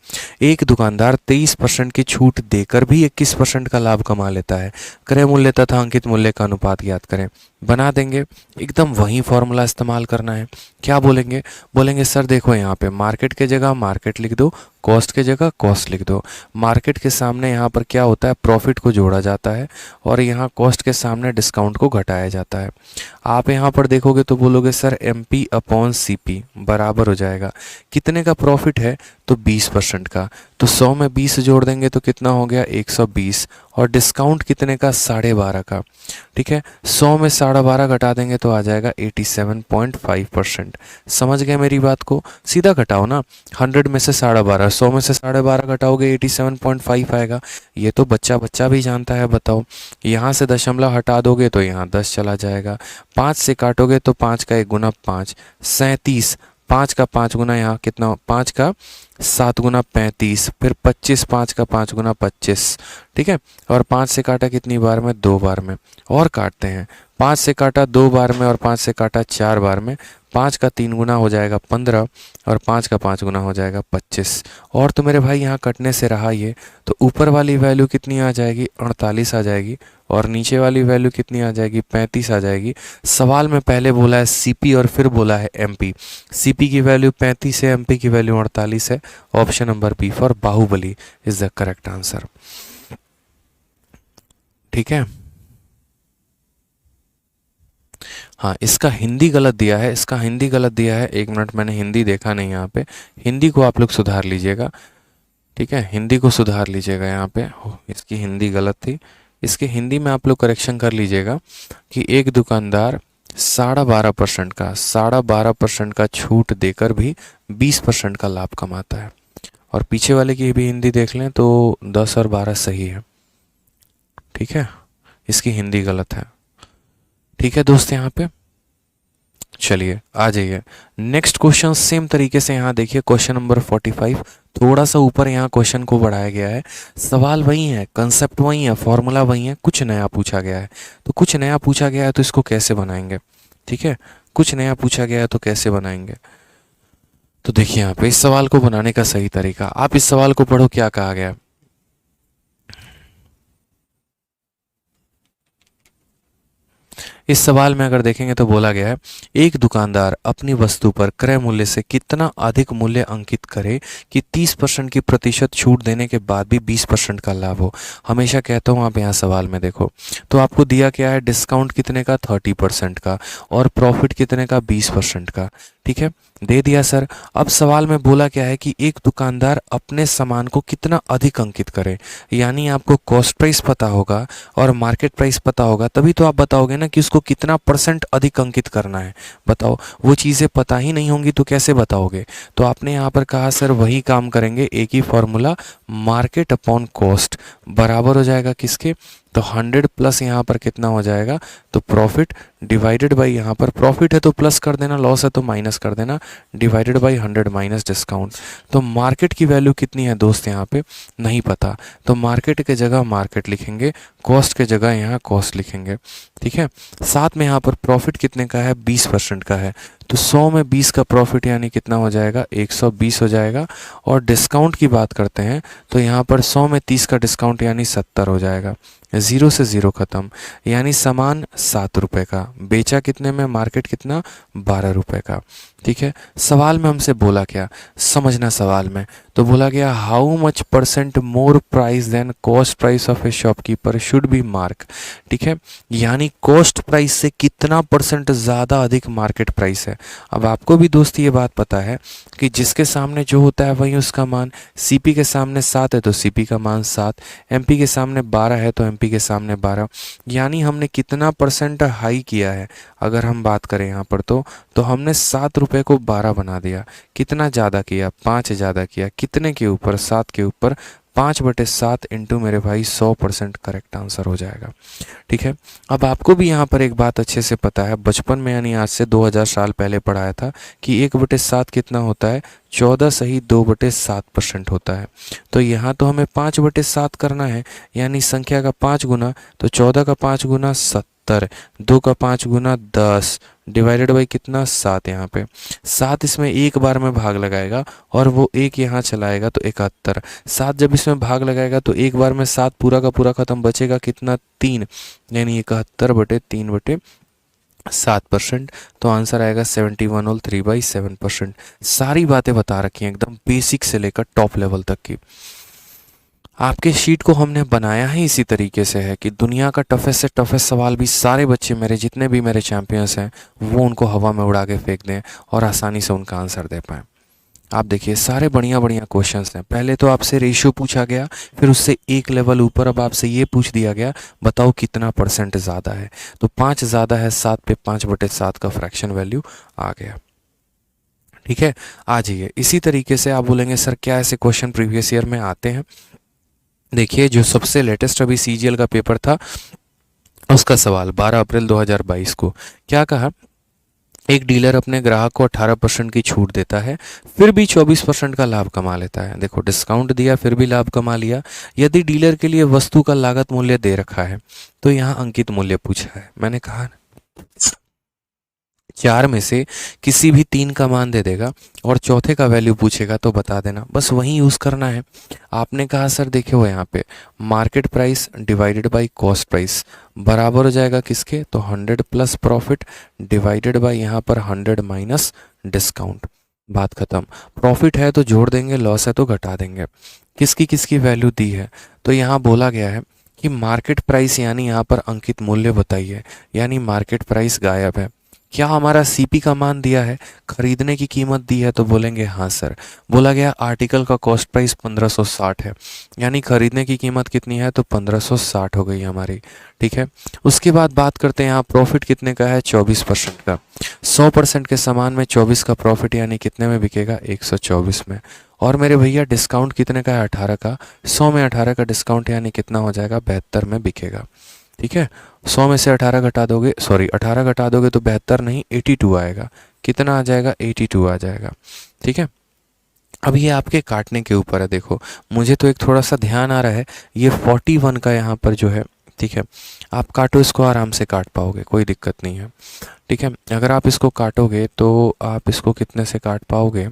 एक दुकानदार 23% की छूट देकर भी 21% का लाभ कमा लेता है। क्रय मूल्य तथा अंकित मूल्य का अनुपात ज्ञात करें। बना देंगे, एकदम वही फॉर्मूला इस्तेमाल करना है। क्या बोलेंगे, बोलेंगे सर देखो यहाँ पे मार्केट के जगह मार्केट लिख दो, कॉस्ट के जगह कॉस्ट लिख दो। मार्केट के सामने यहाँ पर क्या होता है, प्रॉफिट को जोड़ा जाता है, और यहाँ कॉस्ट के सामने डिस्काउंट को घटाया जाता है। आप यहाँ पर देखोगे तो बोलोगे सर MP अपॉन CP बराबर हो जाएगा, कितने का प्रॉफिट है, तो 20% का। तो 100 में 20 जोड़ देंगे तो कितना हो गया, 120। और डिस्काउंट कितने का, 12.5 का। ठीक है, 100 में 12.5 घटा देंगे तो आ जाएगा 87.5%। समझ गए मेरी बात को, सीधा घटाओ ना, 100 में से 12.5, 100 में से 12.5 घटाओगे 87.5 आएगा। ये तो बच्चा बच्चा भी जानता है। बताओ, यहाँ से दशमलव हटा दोगे तो यहाँ 10 चला जाएगा, 5 से काटोगे तो 5 का 1 गुना 5, 37, 5 का 5 गुना यहाँ कितना, 5 का 7 गुना 35, फिर 25, 5 का 5 गुना 25। ठीक है, और 5 से काटा कितनी बार में, 2 बार में। और काटते हैं, 5 से काटा 2 बार में और 5 से काटा 4 बार में, 5 का 3 गुना हो जाएगा 15 और 5 का 5 गुना हो जाएगा 25। और तो मेरे भाई यहाँ कटने से रहा ये, तो ऊपर वाली वैल्यू कितनी आ जाएगी 48 आ जाएगी और नीचे वाली वैल्यू कितनी आ जाएगी 35 आ जाएगी। सवाल में पहले बोला है सीपी और फिर बोला है एमपी। सीपी की वैल्यू 35 है, एमपी की वैल्यू 48 है। Option number B for Baahubali is the correct answer. ठीक है, हाँ इसका हिंदी गलत दिया है, इसका हिंदी गलत दिया है। एक मिनट, मैंने हिंदी देखा नहीं यहाँ पे, हिंदी को आप लोग सुधार लीजिएगा। ठीक है, हिंदी को सुधार लीजिएगा यहाँ पे, इसकी हिंदी गलत थी। इसके हिंदी में आप लोग करेक्शन कर लीजिएगा कि एक दुकानदार 12.5% का छूट देकर भी 20% का लाभ कमाता है। और पीछे वाले की भी हिंदी देख लें तो 10 और 12 सही है। ठीक है, इसकी हिंदी गलत है। ठीक है दोस्त, यहाँ पे चलिए आ जाइए नेक्स्ट क्वेश्चन। सेम तरीके से यहाँ देखिए क्वेश्चन नंबर 45, थोड़ा सा ऊपर यहाँ क्वेश्चन को बढ़ाया गया है। सवाल वही है, कंसेप्ट वही है, फॉर्मूला वही है, कुछ नया पूछा गया है। तो कुछ नया पूछा गया है तो इसको कैसे बनाएंगे? ठीक है, कुछ नया पूछा गया है तो कैसे बनाएंगे? तो देखिए यहाँ पे इस सवाल को बनाने का सही तरीका, आप इस सवाल को पढ़ो, क्या कहा गया है। इस सवाल में अगर देखेंगे तो बोला गया है एक दुकानदार अपनी वस्तु पर क्रय मूल्य से कितना अधिक मूल्य अंकित करे कि 30% की प्रतिशत छूट देने के बाद भी 20% का लाभ हो। हमेशा कहता हूँ आप यहाँ सवाल में देखो तो आपको दिया क्या है, डिस्काउंट कितने का 30% का और प्रॉफिट कितने का 20% का। ठीक है, दे दिया सर। अब सवाल में बोला क्या है कि एक दुकानदार अपने सामान को कितना अधिक अंकित करे, यानी आपको कॉस्ट प्राइस पता होगा और मार्केट प्राइस पता होगा तभी तो आप बताओगे ना कि उसको कितना परसेंट अधिक अंकित करना है। बताओ, वो चीज़ें पता ही नहीं होंगी तो कैसे बताओगे? तो आपने यहाँ पर कहा सर वही काम करेंगे, एक ही फॉर्मूला, मार्केट अपॉन कॉस्ट बराबर हो जाएगा किसके, तो 100 प्लस यहाँ पर कितना हो जाएगा, तो प्रॉफिट डिवाइडेड बाई, यहाँ पर प्रॉफिट है तो प्लस कर देना, लॉस है तो माइनस कर देना, डिवाइडेड बाई 100 माइनस डिस्काउंट। तो मार्केट की वैल्यू कितनी है दोस्त, यहाँ पे नहीं पता, तो मार्केट के जगह मार्केट लिखेंगे, कॉस्ट के जगह यहाँ कॉस्ट लिखेंगे। ठीक है, साथ में यहाँ पर प्रॉफिट कितने का है, 20% का है, तो 100 में 20 का प्रॉफिट यानी कितना हो जाएगा, 120 हो जाएगा। और डिस्काउंट की बात करते हैं तो यहाँ पर 100 में 30 का डिस्काउंट यानी 70 हो जाएगा। 0 से 0 खत्म, यानी सामान 7 रुपये का, बेचा कितने में, मार्केट कितना, 12 रुपये का। ठीक है, सवाल में हमसे बोला क्या, समझना सवाल में, तो बोला गया how much percent more price than cost price of a shopkeeper should be mark. ठीक है, यानी कॉस्ट प्राइस से कितना परसेंट ज़्यादा अधिक मार्केट प्राइस है। अब आपको भी दोस्त ये बात पता है कि जिसके सामने जो होता है वही उसका मान, सीपी के सामने 7 है तो सीपी का मान 7, एमपी के सामने 12 है तो एमपी के सामने 12, यानी हमने कितना परसेंट हाई किया है। अगर हम बात करें यहाँ पर तो हमने 7 रुपये को 12 बना दिया। कितना ज़्यादा किया, 5 ज़्यादा किया, कितने के ऊपर, 7 के ऊपर, 5/7 इंटू मेरे भाई 100% करेक्ट आंसर हो जाएगा। ठीक है, अब आपको भी यहाँ पर एक बात अच्छे से पता है, बचपन में यानी आज से 2000 साल पहले पढ़ाया था कि 1/7 कितना होता है, 14 सही 2/7% होता है। तो यहाँ तो हमें 5/7 करना है, यानी संख्या का 5 गुना, तो 14 का 5 गुना 70, 2 का 5 गुना 10, डिवाइडेड बाई कितना, 7। यहाँ पे 7 इसमें एक बार में भाग लगाएगा और वो एक यहाँ चलाएगा तो 71। 7 जब इसमें भाग लगाएगा तो एक बार में 7 पूरा का पूरा खत्म, बचेगा कितना, 3, यानी 71/3/7%। तो आंसर आएगा 71 और 3/7%। सारी बातें बता रखी हैं एकदम बेसिक से लेकर टॉप लेवल तक की। आपके शीट को हमने बनाया ही इसी तरीके से है कि दुनिया का टफेस्ट से टफेस्ट सवाल भी सारे बच्चे मेरे, जितने भी मेरे चैंपियंस हैं, वो उनको हवा में उड़ा के फेंक दें और आसानी से उनका आंसर दे पाएँ। आप देखिए सारे बढ़िया बढ़िया क्वेश्चंस हैं। पहले तो आपसे रेशियो पूछा गया, फिर उससे एक लेवल ऊपर अब आपसे ये पूछ दिया गया बताओ कितना परसेंट ज़्यादा है, तो 5 ज़्यादा है 7 पे, 5/7 का फ्रैक्शन वैल्यू आ गया। ठीक है, आ जाइए इसी तरीके से आप बोलेंगे सर क्या ऐसे क्वेश्चन प्रीवियस ईयर में आते हैं। देखिए जो सबसे लेटेस्ट अभी सीजीएल का पेपर था उसका सवाल 12 अप्रैल 2022 को क्या कहा, एक डीलर अपने ग्राहक को 18% की छूट देता है फिर भी 24% का लाभ कमा लेता है। देखो डिस्काउंट दिया फिर भी लाभ कमा लिया। यदि डीलर के लिए वस्तु का लागत मूल्य दे रखा है तो यहाँ अंकित मूल्य पूछा है। मैंने कहा चार में से किसी भी तीन का मान दे देगा और चौथे का वैल्यू पूछेगा तो बता देना, बस वही यूज़ करना है। आपने कहा सर देखे हो यहाँ पे market price divided by cost price बराबर हो जाएगा किसके, तो 100 प्लस प्रॉफिट डिवाइडेड बाय यहाँ पर 100 माइनस डिस्काउंट, बात खत्म। प्रॉफिट है तो जोड़ देंगे, लॉस है तो घटा देंगे। किसकी किसकी वैल्यू दी है, तो यहाँ बोला गया है कि मार्केट प्राइस यानी यहाँ पर अंकित मूल्य बताइए, यानी मार्केट प्राइस गायब है। क्या हमारा सीपी का मान दिया है, खरीदने की कीमत दी है, तो बोलेंगे हाँ सर। बोला गया आर्टिकल का कॉस्ट प्राइस 1560 है, यानी खरीदने की कीमत कितनी है, तो 1560 हो गई हमारी, ठीक है। उसके बाद बात करते हैं यहाँ प्रॉफिट कितने का है, 24% का। 100% के सामान में 24 का प्रॉफिट यानी कितने में बिकेगा, 124 में। और मेरे भैया डिस्काउंट कितने का है, 18 का। 100 में 18 का डिस्काउंट यानी कितना हो जाएगा, 72 में बिकेगा, ठीक है। 100 में से 18 घटा दोगे, सॉरी 18 घटा दोगे तो 72 नहीं 82 आएगा। कितना आ जाएगा, 82 आ जाएगा, ठीक है। अब ये आपके काटने के ऊपर है। देखो मुझे तो एक थोड़ा सा ध्यान आ रहा है, ये 41 का यहाँ पर जो है, ठीक है। आप काटो इसको, आराम से काट पाओगे, कोई दिक्कत नहीं है, ठीक है। अगर आप इसको काटोगे तो आप इसको कितने से काट पाओगे,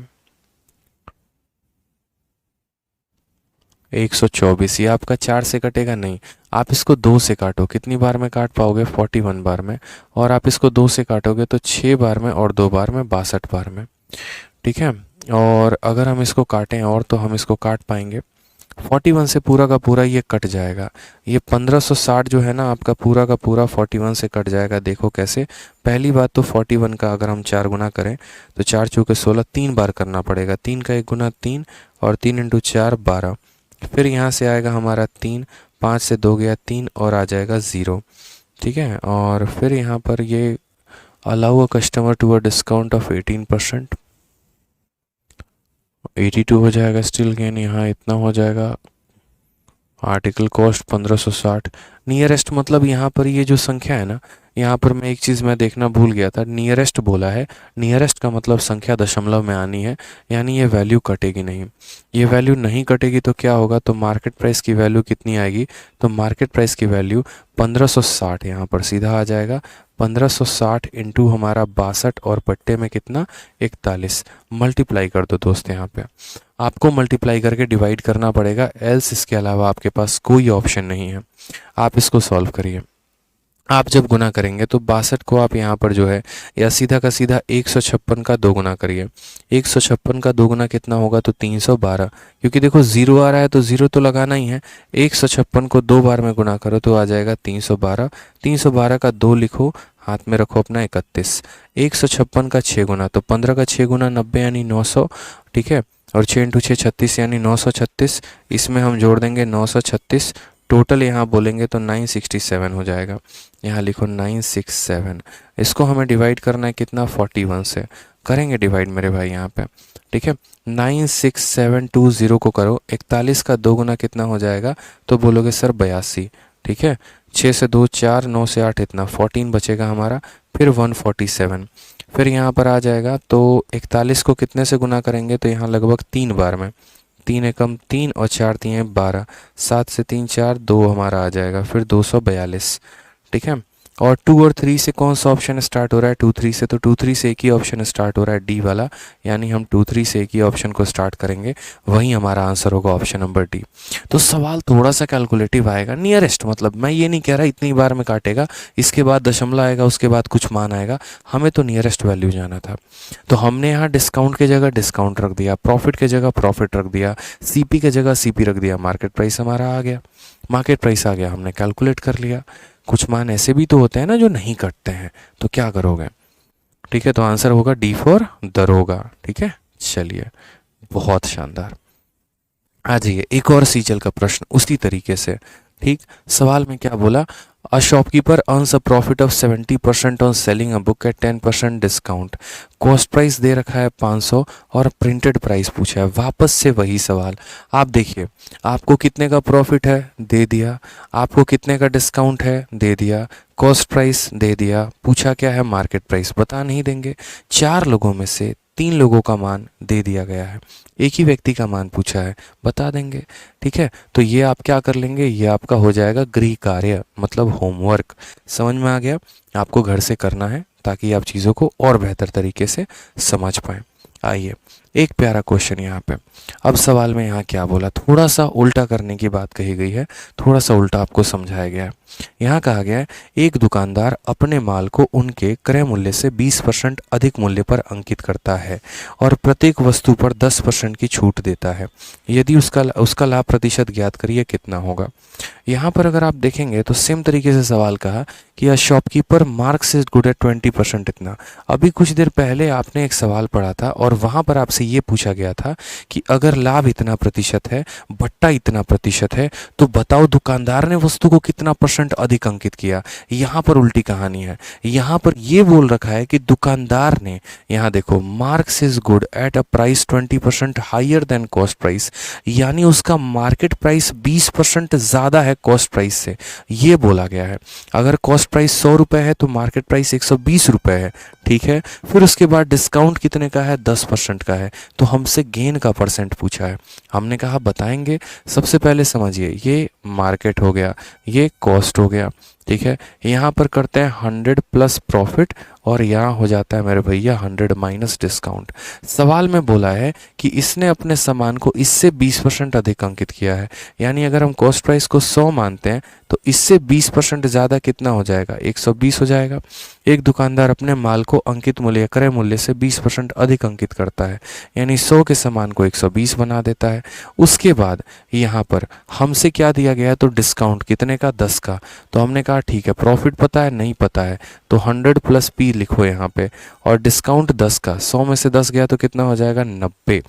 124। ये आपका 4 से कटेगा नहीं, आप इसको 2 से काटो, कितनी बार में काट पाओगे, 41 बार में। और आप इसको 2 से काटोगे तो 6 बार में और 2 बार में 62 बार में, ठीक है। और अगर हम इसको काटें और तो हम इसको काट पाएंगे, 41 से पूरा का पूरा ये कट जाएगा। ये 1560 जो है ना आपका पूरा का पूरा 41 से कट जाएगा। देखो कैसे, पहली बात तो 41 का अगर हम 4 गुना करें तो 4 चौके 16, 3 बार करना पड़ेगा। 3 का 1 गुना 3 और 3 इंटू 4 12। फिर यहाँ से आएगा हमारा 3, 5 से 2 गया 3 और आ जाएगा 0, ठीक है। और फिर यहाँ पर ये allow a customer to a discount of 18%, 82 हो जाएगा स्टिल गेन, यहाँ इतना हो जाएगा। Article cost 1560। नियरेस्ट मतलब यहाँ पर ये जो संख्या है ना, यहाँ पर मैं एक चीज़ मैं देखना भूल गया था, नियरेस्ट बोला है। नियरेस्ट का मतलब संख्या दशमलव में आनी है, यानी ये वैल्यू कटेगी नहीं। ये वैल्यू नहीं कटेगी तो क्या होगा, तो मार्केट प्राइस की वैल्यू कितनी आएगी, तो मार्केट प्राइस की वैल्यू 1560 यहाँ पर सीधा आ जाएगा। 1560 इंटू हमारा 62 और पट्टे में कितना, 41। मल्टीप्लाई कर दो दोस्त, यहाँ पे आपको मल्टीप्लाई करके डिवाइड करना पड़ेगा, एल्स इसके अलावा आपके पास कोई ऑप्शन नहीं है। आप इसको सॉल्व करिए। आप जब गुना करेंगे तो 62 को आप यहाँ पर जो है या सीधा का सीधा 156 का 2 गुना करिए। 156 का 2 गुना कितना होगा, तो 312। क्योंकि देखो 0 आ रहा है तो 0 तो लगाना ही है। 156 को 2 बार में गुना करो तो आ जाएगा 312। 312 का 2 लिखो, हाथ में रखो अपना 31। 156 का 6 गुना, तो 15 का 6 गुना 90 यानी 900, ठीक है। और 6 इंटू 6 36 यानी 936। इसमें हम जोड़ देंगे 936, टोटल यहाँ बोलेंगे तो 967 हो जाएगा। यहाँ लिखो 967। इसको हमें डिवाइड करना है कितना, 41 से। करेंगे डिवाइड मेरे भाई यहाँ पे, ठीक है। 96720 को करो, 41 का 2 गुना कितना हो जाएगा, तो बोलोगे सर 82, ठीक है। 6 से 2 4, 9 से 8 इतना 14 बचेगा हमारा, फिर 147। फिर यहाँ पर आ जाएगा तो 41 को कितने से गुना करेंगे, तो यहाँ लगभग 3 बार में, 3 एकम 3 और 4 3 12, 7 से 3 4 2 हमारा आ जाएगा, फिर 242, ठीक है। और 2 और 3 से कौन सा ऑप्शन स्टार्ट हो रहा है, 2 3 से, तो 2 3 से एक ही ऑप्शन स्टार्ट हो रहा है, डी वाला, यानी हम 2 3 से एक ही ऑप्शन को स्टार्ट करेंगे, वही हमारा आंसर होगा ऑप्शन नंबर डी। तो सवाल थोड़ा सा कैलकुलेटिव आएगा। नियरेस्ट मतलब मैं ये नहीं कह रहा इतनी बार में काटेगा, इसके बाद दशमलव आएगा, उसके बाद कुछ मान आएगा, हमें तो नियरेस्ट वैल्यू जाना था। तो हमने यहाँ डिस्काउंट की जगह डिस्काउंट रख दिया, प्रॉफिट की जगह प्रॉफिट रख दिया, सीपी की जगह सीपी रख दिया, मार्केट प्राइस हमारा आ गया। मार्केट प्राइस आ गया, हमने कैलकुलेट कर लिया। कुछ मान ऐसे भी तो होते हैं ना जो नहीं कटते हैं, तो क्या करोगे, ठीक है। तो आंसर होगा डी फॉर दरोगा, ठीक है। चलिए बहुत शानदार। आ जाइए एक और सीजल का प्रश्न उसी तरीके से, ठीक। सवाल में क्या बोला, a shopkeeper earns a profit of 70% on selling a book at 10% discount. Cost price दे रखा है 500 और प्रिंटेड प्राइस पूछा है। वापस से वही सवाल, आप देखिए आपको कितने का प्रॉफिट है दे दिया, आपको कितने का डिस्काउंट है दे दिया, कॉस्ट प्राइस दे दिया, पूछा क्या है मार्केट प्राइस, बता नहीं देंगे। 4 लोगों में से 3 लोगों का मान दे दिया गया है, एक ही व्यक्ति का मान पूछा है, बता देंगे, ठीक है। तो ये आप क्या कर लेंगे, ये आपका हो जाएगा गृह कार्य मतलब होमवर्क। समझ में आ गया, आपको घर से करना है ताकि आप चीज़ों को और बेहतर तरीके से समझ पाएं। आइए एक प्यारा क्वेश्चन यहाँ पे। अब सवाल में यहाँ क्या बोला, थोड़ा सा उल्टा करने की बात कही गई है, थोड़ा सा उल्टा आपको समझाया गया है। यहाँ कहा गया है एक दुकानदार अपने माल को उनके क्रय मूल्य से 20% अधिक मूल्य पर अंकित करता है और प्रत्येक वस्तु पर 10% की छूट देता है। यदि उसका लाभ प्रतिशत ज्ञात करिए कितना होगा। यहाँ पर अगर आप देखेंगे तो सेम तरीके से सवाल कहा कि a shopkeeper marks is good eight 20% इतना। अभी कुछ देर पहले आपने एक सवाल पढ़ा था और वहाँ पर आपसे ये पूछा गया था कि अगर लाभ इतना प्रतिशत है, भट्टा इतना प्रतिशत है, तो बताओ दुकानदार ने वस्तु को कितना % अधिक अंकित किया। यहाँ पर उल्टी कहानी है। यहाँ पर ये बोल रखा है कि दुकानदार ने, यहाँ देखो, marks is good at a price 20% higher than cost price, यानी उसका मार्केट प्राइस 20% ज़्यादा है कॉस्ट प्राइस से, ये बोला गया है। अगर कॉस्ट प्राइस 100 रुपये है तो मार्केट प्राइस 120 रुपये है, ठीक है। फिर उसके बाद डिस्काउंट कितने का है, 10% का है। तो हमसे गेन का परसेंट पूछा है, हमने कहा बताएंगे। सबसे पहले समझिए, ये मार्केट हो गया, ये कॉस्ट हो गया, ठीक है। यहाँ पर करते हैं 100 प्लस प्रॉफिट और यहाँ हो जाता है मेरे भैया 100 माइनस डिस्काउंट। सवाल में बोला है कि इसने अपने सामान को इससे 20% अधिक अंकित किया है, यानी अगर हम कॉस्ट प्राइस को 100 मानते हैं तो इससे 20% ज़्यादा कितना हो जाएगा, 120 हो जाएगा। एक दुकानदार अपने माल को अंकित मूल्य, क्रय मूल्य से 20% अधिक अंकित करता है, यानी 100 के सामान को 120 बना देता है। उसके बाद यहाँ पर हमसे क्या दिया गया है, तो डिस्काउंट कितने का, 10 का। तो हमने कहा ठीक है, प्रॉफिट पता है, नहीं पता है, तो 100 प्लस पी लिखो यहाँ पे, और डिस्काउंट 10 का, 100 में से 10 गया तो कितना हो जाएगा, 90,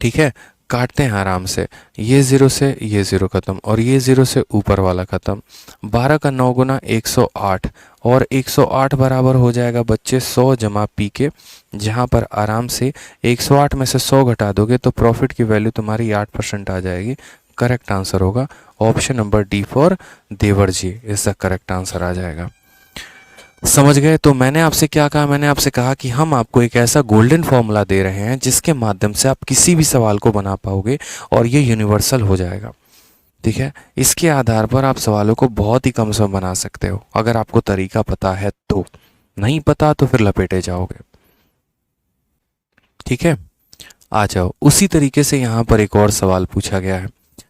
ठीक है। काटते हैं आराम से, ये 0 से ये 0 खत्म और ये 0 से ऊपर वाला खत्म। 12 का 9 गुना 108 और 108 बराबर हो जाएगा बच्चे 100 जमा पी के, जहाँ पर आराम से 108 में से 100 घटा दोगे तो प्रॉफिट की वैल्यू तुम्हारी 8% आ जाएगी। करेक्ट आंसर होगा ऑप्शन नंबर डी फॉर देवर जी, इसका करेक्ट आंसर आ जाएगा। समझ गए। तो मैंने आपसे क्या कहा, मैंने आपसे कहा कि हम आपको एक ऐसा गोल्डन फॉर्मूला दे रहे हैं जिसके माध्यम से आप किसी भी सवाल को बना पाओगे और ये यूनिवर्सल हो जाएगा, ठीक है। इसके आधार पर आप सवालों को बहुत ही कम समय बना सकते हो, अगर आपको तरीका पता है तो। नहीं पता तो फिर लपेटे जाओगे, ठीक है। आ जाओ, उसी तरीके से यहाँ पर एक और सवाल पूछा गया है,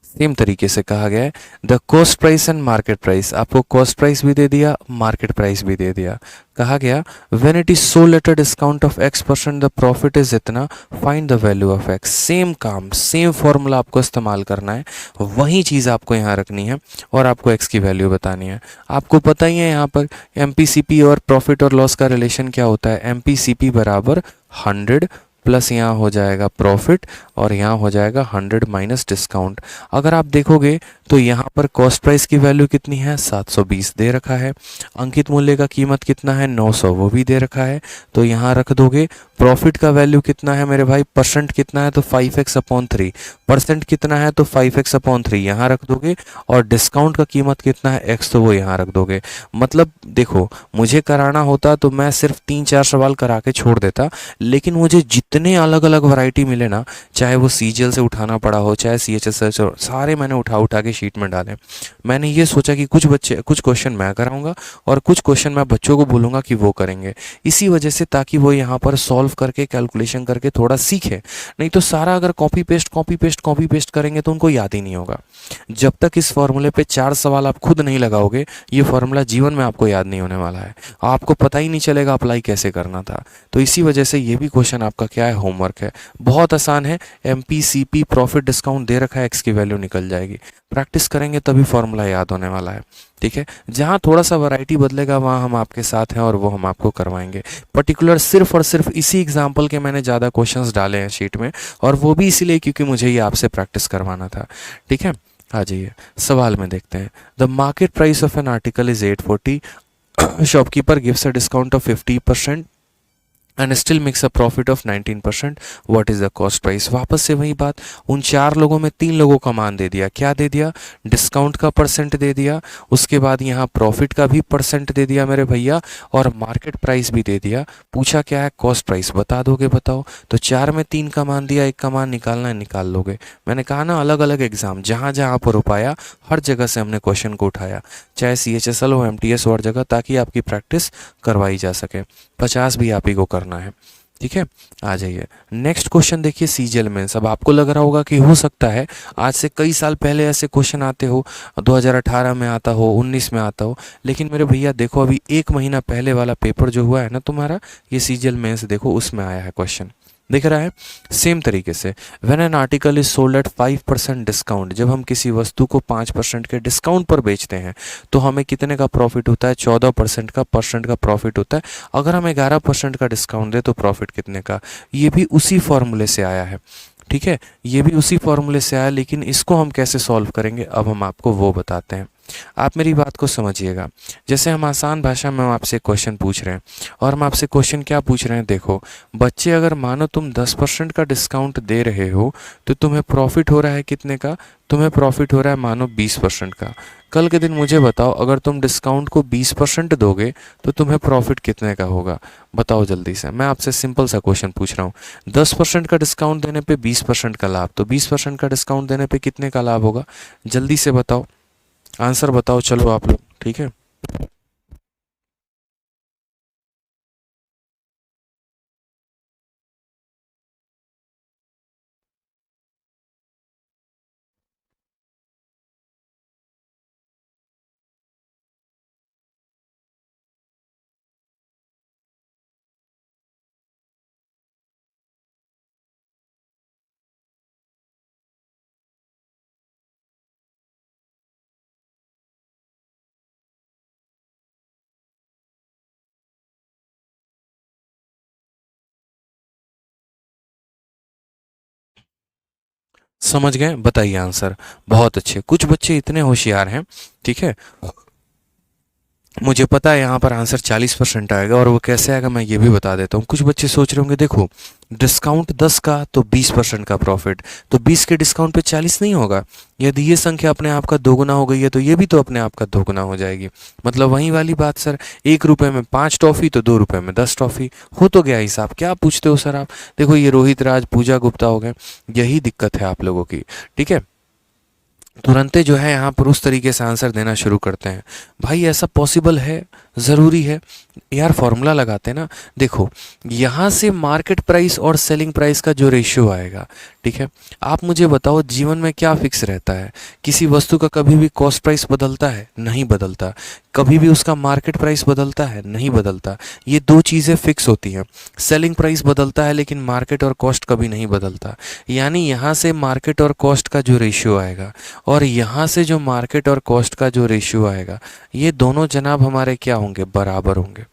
सेम तरीके से कहा गया है the cost price and market price. आपको कॉस्ट प्राइस भी दे दिया, मार्केट प्राइस भी दे दिया। कहा गया when it is sold at a discount of x% the profit is इतना, find the value of x। Same काम, सेम फॉर्मूला आपको इस्तेमाल करना है, वही चीज़ आपको यहाँ रखनी है और आपको x की वैल्यू बतानी है। आपको पता ही है यहाँ पर MPCP और प्रॉफिट और लॉस का रिलेशन क्या होता है, MPCP बराबर 100 प्लस यहाँ हो जाएगा प्रॉफिट और यहाँ हो जाएगा 100 माइनस डिस्काउंट। अगर आप देखोगे तो यहाँ पर कॉस्ट प्राइस की वैल्यू कितनी है, 720 दे रखा है। अंकित मूल्य का कीमत कितना है, 900, वो भी दे रखा है। तो यहाँ रख दोगे। प्रॉफिट का वैल्यू कितना है मेरे भाई, परसेंट कितना है, तो 5x/3, परसेंट कितना है तो 5x/3 यहाँ रख दोगे। और डिस्काउंट का कीमत कितना है, x, तो वो यहाँ रख दोगे। मतलब देखो, मुझे कराना होता तो मैं सिर्फ 3-4 सवाल करा के छोड़ देता, लेकिन मुझे जितने अलग अलग वैरायटी मिले ना, चाहे वो CGL से उठाना पड़ा हो, चाहे CHS से, सारे मैंने उठा के शीट में डाले। मैंने ये सोचा कि कुछ क्वेश्चन मैं कराऊंगा और कुछ क्वेश्चन मैं बच्चों को बोलूँगा कि वो करेंगे, इसी वजह से, ताकि वो यहाँ पर सॉल्व करके कैलकुलेशन करके थोड़ा सीखे। नहीं तो सारा अगर कॉपी पेस्ट करेंगे तो उनको याद ही नहीं होगा। जब तक इस फॉर्मूले पे 4 सवाल आप खुद नहीं लगाओगे, ये फॉर्मूला जीवन में आपको याद नहीं होने वाला है, आपको पता ही नहीं चलेगा अप्लाई कैसे करना था। तो इसी वजह से ये भी क्वेश्चन आपका क्या है, होमवर्क है। बहुत आसान है, MPCP प्रॉफिट डिस्काउंट दे रखा है, x की वैल्यू निकल जाएगी। प्रैक्टिस करेंगे तभी फॉर्मूला याद होने वाला है, ठीक है। जहाँ थोड़ा सा वैरायटी बदलेगा वहाँ हम आपके साथ हैं और वो हम आपको करवाएंगे। पर्टिकुलर सिर्फ और सिर्फ इसी एग्जाम्पल के मैंने ज़्यादा क्वेश्चंस डाले हैं शीट में, और वो भी इसीलिए क्योंकि मुझे ये आपसे प्रैक्टिस करवाना था, ठीक है। आ जाइए सवाल में देखते हैं। The market price of an article is 840, shopkeeper gives a discount of 50%, and still makes a profit of 19%, what is the cost price. वापस से वही बात, उन 4 लोगों में 3 लोगों का मान दे दिया, क्या दे दिया, डिस्काउंट का परसेंट दे दिया, उसके बाद यहाँ प्रॉफिट का भी परसेंट दे दिया मेरे भैया, और मार्केट प्राइस भी दे दिया। पूछा क्या है, कॉस्ट प्राइस बता दोगे, बताओ। तो 4 में 3 का मान दिया, 1 का मान निकालना है, निकाल लोगे। मैंने कहा ना, अलग अलग एग्जाम जहाँ जहाँ पर रुपाया हर जगह से हमने क्वेश्चन को उठाया, चाहे CHSL हो, MTS हो, हर जगह, ताकि आपकी प्रैक्टिस करवाई जा सके। 50 भी आप ही को करना है, ठीक है। आ जाइए नेक्स्ट क्वेश्चन देखिए, CGL मेंस। अब आपको लग रहा होगा कि हो सकता है आज से कई साल पहले ऐसे क्वेश्चन आते हो, 2018 में आता हो, 19 में आता हो, लेकिन मेरे भैया देखो अभी 1 महीना पहले वाला पेपर जो हुआ है ना तुम्हारा, ये CGL मेंस देखो, उसमें आया है क्वेश्चन, दिख रहा है। सेम तरीके से, when an article is sold eight 5% discount, जब हम किसी वस्तु को 5% के डिस्काउंट पर बेचते हैं तो हमें कितने का प्रॉफिट होता है, 14% का प्रॉफिट होता है। अगर हम 11% का डिस्काउंट दें तो प्रॉफिट कितने का। ये भी उसी फॉर्मूले से आया है, ठीक है, ये भी उसी फॉर्मूले से आया, लेकिन इसको हम कैसे सॉल्व करेंगे अब हम आपको वो बताते हैं। आप मेरी बात को समझिएगा। जैसे हम आसान भाषा में आपसे क्वेश्चन पूछ रहे हैं, और हम आपसे क्वेश्चन क्या पूछ रहे हैं, देखो बच्चे, अगर मानो तुम 10% का डिस्काउंट दे रहे हो तो तुम्हें प्रॉफिट हो रहा है कितने का, तुम्हें प्रॉफिट हो रहा है मानो 20% का। कल के दिन मुझे बताओ, अगर तुम डिस्काउंट को 20% दोगे तो तुम्हें प्रॉफिट कितने का होगा, बताओ जल्दी से। मैं आपसे सिंपल सा क्वेश्चन पूछ रहा हूँ, 10% का डिस्काउंट देने पे 20% का लाभ, तो 20% का डिस्काउंट देने पे कितने का लाभ होगा, जल्दी से बताओ, आंसर बताओ चलो आप लोग, ठीक है। समझ गए, बताइए आंसर। बहुत अच्छे, कुछ बच्चे इतने होशियार हैं, ठीक है, मुझे पता है यहाँ पर आंसर 40% आएगा, और वो कैसे आएगा मैं ये भी बता देता हूँ। कुछ बच्चे सोच रहे होंगे, देखो डिस्काउंट 10 का तो 20% का प्रॉफिट, तो 20 के डिस्काउंट पे 40 नहीं होगा। यदि ये संख्या अपने आप का दोगुना हो गई है तो ये भी तो अपने आप का दोगुना हो जाएगी। मतलब वही वाली बात सर, 1 रुपये में 5 टॉफ़ी तो 2 रुपये में 10 टॉफ़ी, हो तो गया हिसाब। क्या पूछते हो सर आप। देखो ये रोहित राज, पूजा गुप्ता हो गए, यही दिक्कत है आप लोगों की, ठीक है। तुरंते जो है यहाँ पर उस तरीके से आंसर देना शुरू करते हैं। भाई ऐसा पॉसिबल है, ज़रूरी है यार, फॉर्मूला लगाते हैं ना। देखो यहाँ से मार्केट प्राइस और सेलिंग प्राइस का जो रेशियो आएगा, ठीक है, आप मुझे बताओ जीवन में क्या फिक्स रहता है, किसी वस्तु का कभी भी कॉस्ट प्राइस बदलता है, नहीं बदलता। कभी भी उसका मार्केट प्राइस बदलता है, नहीं बदलता। ये दो चीज़ें फिक्स होती हैं। सेलिंग प्राइस बदलता है लेकिन मार्केट और कॉस्ट कभी नहीं बदलता। यानी यहाँ से मार्केट और कॉस्ट का जो रेशियो आएगा, और यहाँ से जो मार्केट और कॉस्ट का जो रेशियो आएगा, ये दोनों जनाब हमारे क्या होंगे, बराबर होंगे।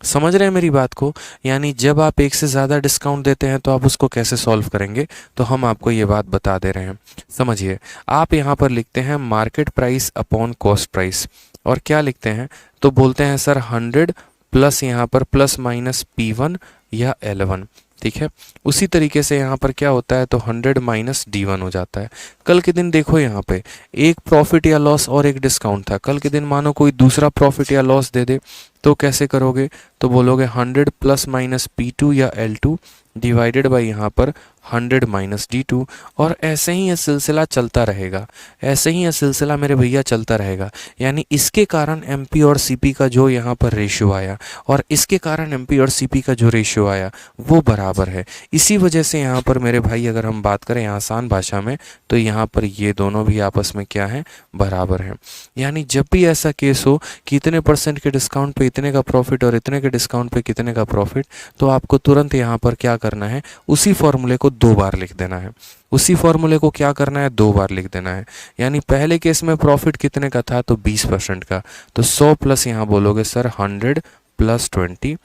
समझ रहे हैं मेरी बात को। यानी जब आप एक से ज़्यादा डिस्काउंट देते हैं तो आप उसको कैसे सॉल्व करेंगे, तो हम आपको ये बात बता दे रहे हैं। समझिए, आप यहाँ पर लिखते हैं market price upon cost price, और क्या लिखते हैं, तो बोलते हैं सर 100 प्लस यहाँ पर प्लस माइनस P1 या L1, ठीक है। उसी तरीके से यहाँ पर क्या होता है, तो 100 माइनस D1 हो जाता है। कल के दिन देखो यहाँ पे एक प्रॉफिट या लॉस और एक डिस्काउंट था। कल के दिन मानो कोई दूसरा प्रॉफिट या लॉस दे दे तो कैसे करोगे, तो बोलोगे 100 प्लस माइनस P2 या L2 डिवाइडेड बाई यहाँ पर 100 माइनस D2, और ऐसे ही यह सिलसिला चलता रहेगा, ऐसे ही यह सिलसिला मेरे भैया चलता रहेगा। यानी इसके कारण MP और CP का जो यहाँ पर रेशियो आया, और इसके कारण MP और CP का जो रेशियो आया, वो बराबर है। इसी वजह से यहाँ पर मेरे भाई अगर हम बात करें आसान भाषा में, तो यहाँ पर ये दोनों भी आपस में क्या हैं, बराबर हैं। यानी जब भी ऐसा केस हो कि इतने % के डिस्काउंट पे इतने का प्रॉफिट और इतने के डिस्काउंट पे कितने का प्रॉफिट, तो आपको तुरंत यहाँ पर क्या करना है, उसी फॉर्मूले को 2 बार लिख देना है। उसी फॉर्मूले को क्या करना है, 2 बार लिख देना है। यानी पहले केस में प्रॉफिट कितने का था, तो 20% का, तो 100 प्लस यहाँ बोलोगे sir 100 plus 20,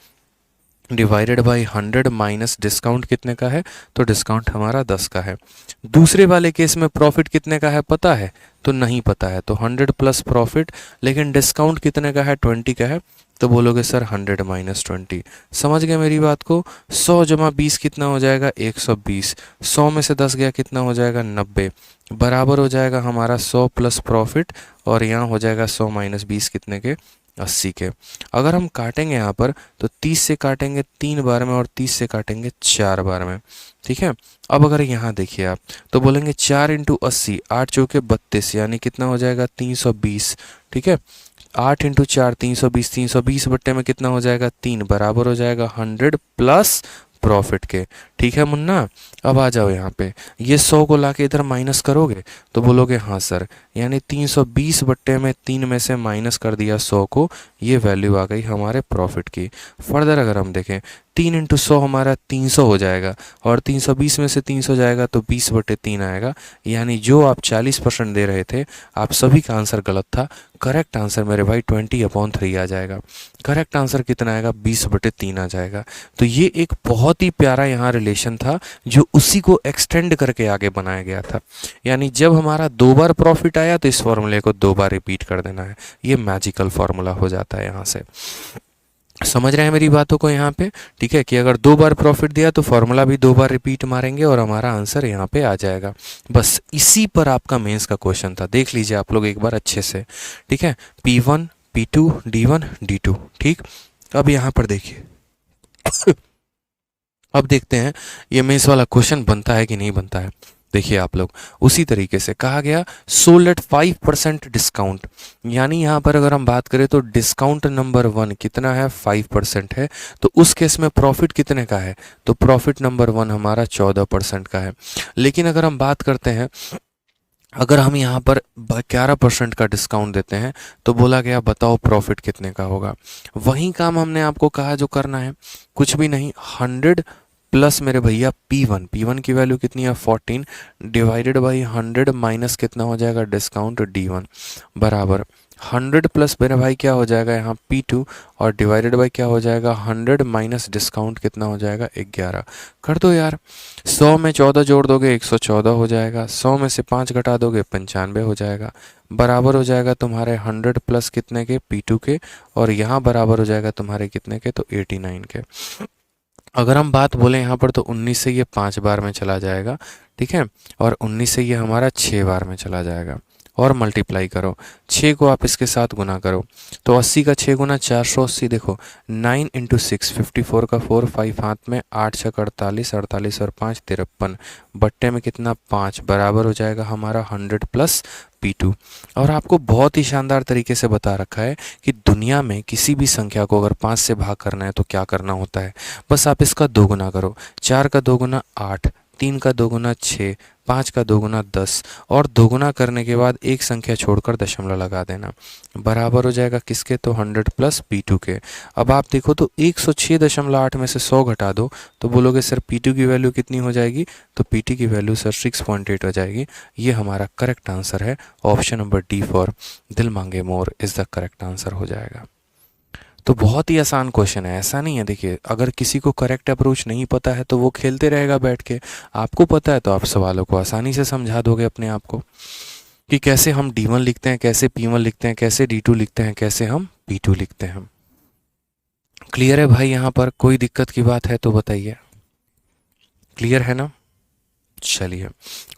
divided by 100 minus discount कितने का है, तो डिस्काउंट हमारा 10 का है। दूसरे वाले केस में प्रॉफिट कितने का है पता है, तो नहीं पता है, तो 100 प्लस प्रॉफिट, लेकिन डिस्काउंट कितने का है, 20 का है, तो बोलोगे सर 100 माइनस 20। समझ गए मेरी बात को। 100 जमा 20 कितना हो जाएगा, 120। 100 में से 10 गया कितना हो जाएगा, 90, बराबर हो जाएगा हमारा 100 प्लस प्रॉफिट, और यहाँ हो जाएगा 100 माइनस 20 कितने के, 80 के। अगर हम काटेंगे यहाँ पर तो 30 से काटेंगे 3 बार में और 30 से काटेंगे 4 बार में, ठीक है। अब अगर यहाँ देखिए आप तो बोलेंगे 4 इंटू 80, 8 चौके 32, यानी कितना हो जाएगा 320, ठीक है। 8 इंटू 4 320, 320 बट्टे में कितना हो जाएगा 3, बराबर हो जाएगा 100 प्लस प्रॉफिट के, ठीक है मुन्ना। अब आ जाओ यहाँ पे, ये 100 को लाके इधर माइनस करोगे तो बोलोगे हाँ सर, यानी 320 बट्टे में 3 में से माइनस कर दिया 100 को, ये वैल्यू आ गई हमारे प्रॉफिट की। फर्दर अगर हम देखें 3 इंटू 100 हमारा 300 हो जाएगा, और 320 में से 300 जाएगा तो 20 बटे 3 आएगा, यानी जो आप 40% दे रहे थे आप सभी का आंसर गलत था। करेक्ट आंसर मेरे भाई 20/3 आ जाएगा। करेक्ट आंसर कितना आएगा, 20 बटे 3 आ जाएगा। तो ये एक बहुत ही प्यारा यहाँ रिलेशन था जो उसी को एक्सटेंड करके आगे बनाया गया था। यानी जब हमारा 2 बार प्रॉफिट आया तो इस फॉर्मूले को 2 बार रिपीट कर देना है, ये मैजिकल फॉर्मूला हो जाता है यहाँ से। समझ रहे हैं मेरी बातों को यहाँ पे, ठीक है, कि अगर 2 बार प्रॉफिट दिया तो फॉर्मूला भी 2 बार रिपीट मारेंगे और हमारा आंसर यहाँ पे आ जाएगा। बस इसी पर आपका मेंस का क्वेश्चन था, देख लीजिए आप लोग एक बार अच्छे से, ठीक है। P1 P2 D1 D2, ठीक। अब यहाँ पर देखिए अब देखते हैं ये मेंस वाला क्वेश्चन बनता है कि नहीं बनता है। देखिए आप लोग, उसी तरीके से कहा गया सोल्ड एट 5% डिस्काउंट, यानी यहाँ पर अगर हम बात करें तो डिस्काउंट नंबर 1 कितना है, 5% है, तो उस केस में प्रॉफिट कितने का है, तो प्रॉफिट नंबर 1 हमारा 14% का है। लेकिन अगर हम बात करते हैं, अगर हम यहाँ पर 11% का डिस्काउंट देते हैं तो बोला गया बताओ प्रॉफिट कितने का होगा। वही काम हमने आपको कहा जो करना है, कुछ भी नहीं, 100 प्लस मेरे भैया P1 की वैल्यू कितनी है 14, डिवाइडेड बाई 100 माइनस कितना हो जाएगा डिस्काउंट D1, बराबर 100 प्लस मेरे भाई क्या हो जाएगा यहाँ P2, और डिवाइडेड बाई क्या हो जाएगा 100 माइनस डिस्काउंट कितना हो जाएगा 11। कर दो यार, 100 में 14 जोड़ दोगे 114 हो जाएगा, 100 में से 5 घटा दोगे 95 हो जाएगा, बराबर हो जाएगा तुम्हारे 100 प्लस कितने के P2 के, और यहाँ बराबर हो जाएगा तुम्हारे कितने के, तो 89 के। अगर हम बात बोलें यहाँ पर तो 19 से ये 5 बार में चला जाएगा, ठीक है, और 19 से ये हमारा 6 बार में चला जाएगा, और मल्टीप्लाई करो, 6 को आप इसके साथ गुना करो तो 80 का 6 गुना 480, देखो 9 इंटू 6 54 का 4, 5 हाथ में, 8 6 48, 48 और 5 53, बट्टे में कितना 5, बराबर हो जाएगा हमारा 100 प्लस P2। और आपको बहुत ही शानदार तरीके से बता रखा है कि दुनिया में किसी भी संख्या को अगर 5 से भाग करना है तो क्या करना होता है, बस आप इसका 2 गुना करो, 4 का 2 गुना 8, 3 का 2 गुना 6, 5 का 2 गुना 10, और 2 गुना करने के बाद एक संख्या छोड़कर दशमलव लगा देना, बराबर हो जाएगा किसके, तो 100 प्लस P2 के। अब आप देखो तो 106.8 में से 100 घटा दो तो बोलोगे सर P2 की वैल्यू कितनी हो जाएगी, तो P2 की वैल्यू सर 6.8 हो जाएगी। ये हमारा करेक्ट आंसर है, ऑप्शन नंबर डी फॉर दिल मांगे मोर इज़ द करेक्ट आंसर हो जाएगा। तो बहुत ही आसान क्वेश्चन है, ऐसा नहीं है। देखिए अगर किसी को करेक्ट अप्रोच नहीं पता है तो वो खेलते रहेगा बैठ के, आपको पता है तो आप सवालों को आसानी से समझा दोगे अपने आप को कि कैसे हम D1 लिखते हैं, कैसे P1 लिखते हैं, कैसे D2 लिखते हैं, कैसे हम P2 लिखते हैं। क्लियर है भाई, यहाँ पर कोई दिक्कत की बात है तो बताइए, क्लियर है ना। चलिए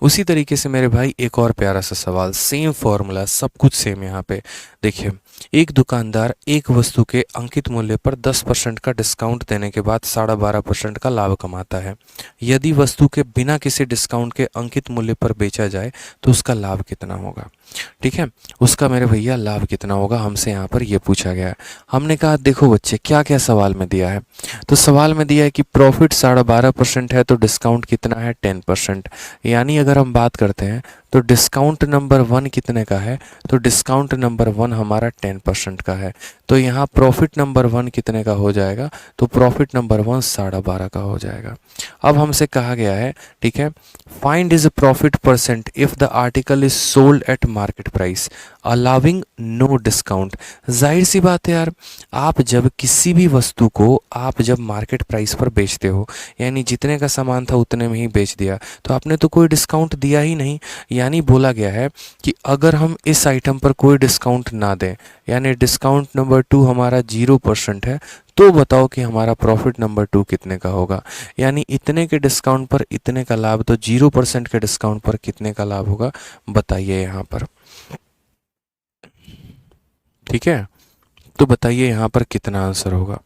उसी तरीके से मेरे भाई एक और प्यारा सा सवाल, सेम फॉर्मूला, सब कुछ सेम। यहाँ पे देखिए, एक दुकानदार एक वस्तु के अंकित मूल्य पर 10% का डिस्काउंट देने के बाद 12.5% का लाभ कमाता है। यदि वस्तु के बिना किसी डिस्काउंट के अंकित मूल्य पर बेचा जाए तो उसका लाभ कितना होगा, ठीक है, उसका मेरे भैया लाभ कितना होगा, हमसे यहाँ पर यह पूछा गया है। हमने कहा देखो बच्चे क्या क्या सवाल में दिया है, तो सवाल में दिया है कि प्रॉफिट 12.5% है तो डिस्काउंट कितना है 10%, यानी अगर हम बात करते हैं तो डिस्काउंट नंबर 1 कितने का है, तो डिस्काउंट नंबर 1 हमारा 10% का है। तो यहाँ प्रॉफिट नंबर 1 कितने का हो जाएगा, तो प्रॉफिट नंबर 1 12.5 का हो जाएगा। अब हमसे कहा गया है, ठीक है, find is profit percent if the article is sold at market price. Allowing no discount. जाहिर सी बात है यार, आप जब किसी भी वस्तु को आप जब मार्केट प्राइस पर बेचते हो, यानी जितने का सामान था उतने में ही बेच दिया, तो आपने तो कोई डिस्काउंट दिया ही नहीं। यानी बोला गया है कि अगर हम इस आइटम पर कोई डिस्काउंट ना दें, यानी डिस्काउंट नंबर 2 हमारा 0% है, तो बताओ कि हमारा प्रॉफिट नंबर 2 कितने का होगा। यानी इतने के डिस्काउंट पर इतने का लाभ, तो 0% के डिस्काउंट पर कितने का लाभ होगा बताइए यहाँ पर। ठीक है, तो बताइए यहाँ पर कितना आंसर होगा।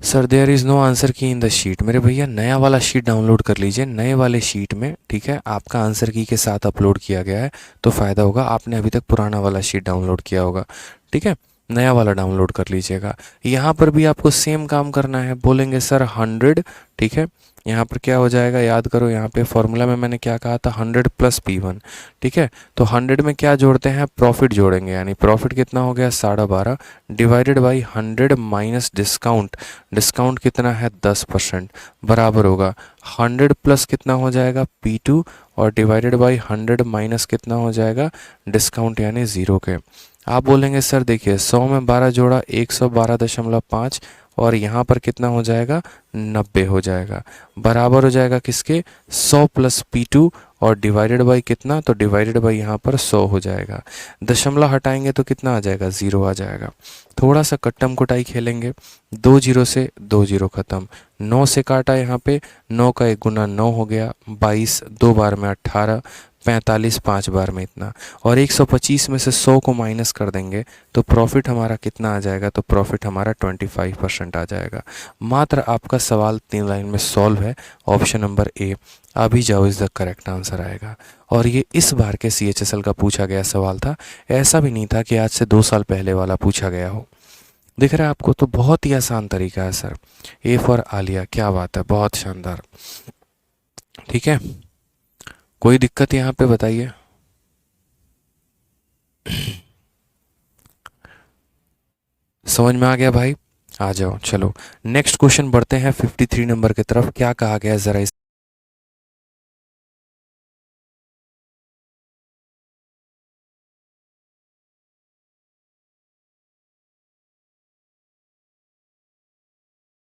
Sir there is no answer key in the sheet. मेरे भैया नया वाला शीट डाउनलोड कर लीजिए, नए वाले शीट में, ठीक है, आपका आंसर की के साथ अपलोड किया गया है, तो फ़ायदा होगा। आपने अभी तक पुराना वाला शीट डाउनलोड किया होगा, ठीक है, नया वाला डाउनलोड कर लीजिएगा। यहाँ पर भी आपको सेम काम करना है, बोलेंगे सर 100, ठीक है, यहाँ पर क्या हो जाएगा याद करो, यहाँ पे फॉर्मूला में मैंने क्या कहा था, 100 + P1, ठीक है। तो 100 में क्या जोड़ते हैं, प्रॉफिट जोड़ेंगे, यानी प्रॉफिट कितना हो गया 12.5 divided by 100 minus discount, discount कितना है 10%, बराबर होगा 100 प्लस कितना हो जाएगा P2 और डिवाइडेड बाई 100 माइनस कितना हो जाएगा डिस्काउंट यानी 0 के। आप बोलेंगे सर देखिए 100 में 12 जोड़ा 112.5 और यहाँ पर कितना हो जाएगा 90 हो जाएगा, बराबर हो जाएगा किसके 100 + P2 और डिवाइडेड बाई कितना, तो डिवाइडेड बाई यहाँ पर 100 हो जाएगा। दशमलव हटाएंगे तो कितना आ जाएगा 0 आ जाएगा। थोड़ा सा कट्टम कुटाई खेलेंगे, 2 0 से 2 0 खत्म, 9 से काटा यहाँ पे, 9 का 1 गुना 9 हो गया, 22 2 बार में 18, 45 5 बार में इतना, और 125 में से 100 को माइनस कर देंगे तो प्रॉफिट हमारा कितना आ जाएगा, तो प्रॉफिट हमारा 25% आ जाएगा। मात्र आपका सवाल 3 लाइन में सॉल्व है, ऑप्शन नंबर ए अभी जाओ इज द करेक्ट आंसर आएगा। और ये इस बार के CHSL का पूछा गया सवाल था, ऐसा भी नहीं था कि आज से 2 साल पहले वाला पूछा गया हो। दिख रहा है आपको, तो बहुत ही आसान तरीका है सर। ए फॉर आलिया, क्या बात है, बहुत शानदार। ठीक है, कोई दिक्कत यहाँ पे बताइए। समझ में आ गया भाई, आ जाओ। चलो नेक्स्ट क्वेश्चन बढ़ते हैं 53 नंबर की तरफ। क्या कहा गया जरा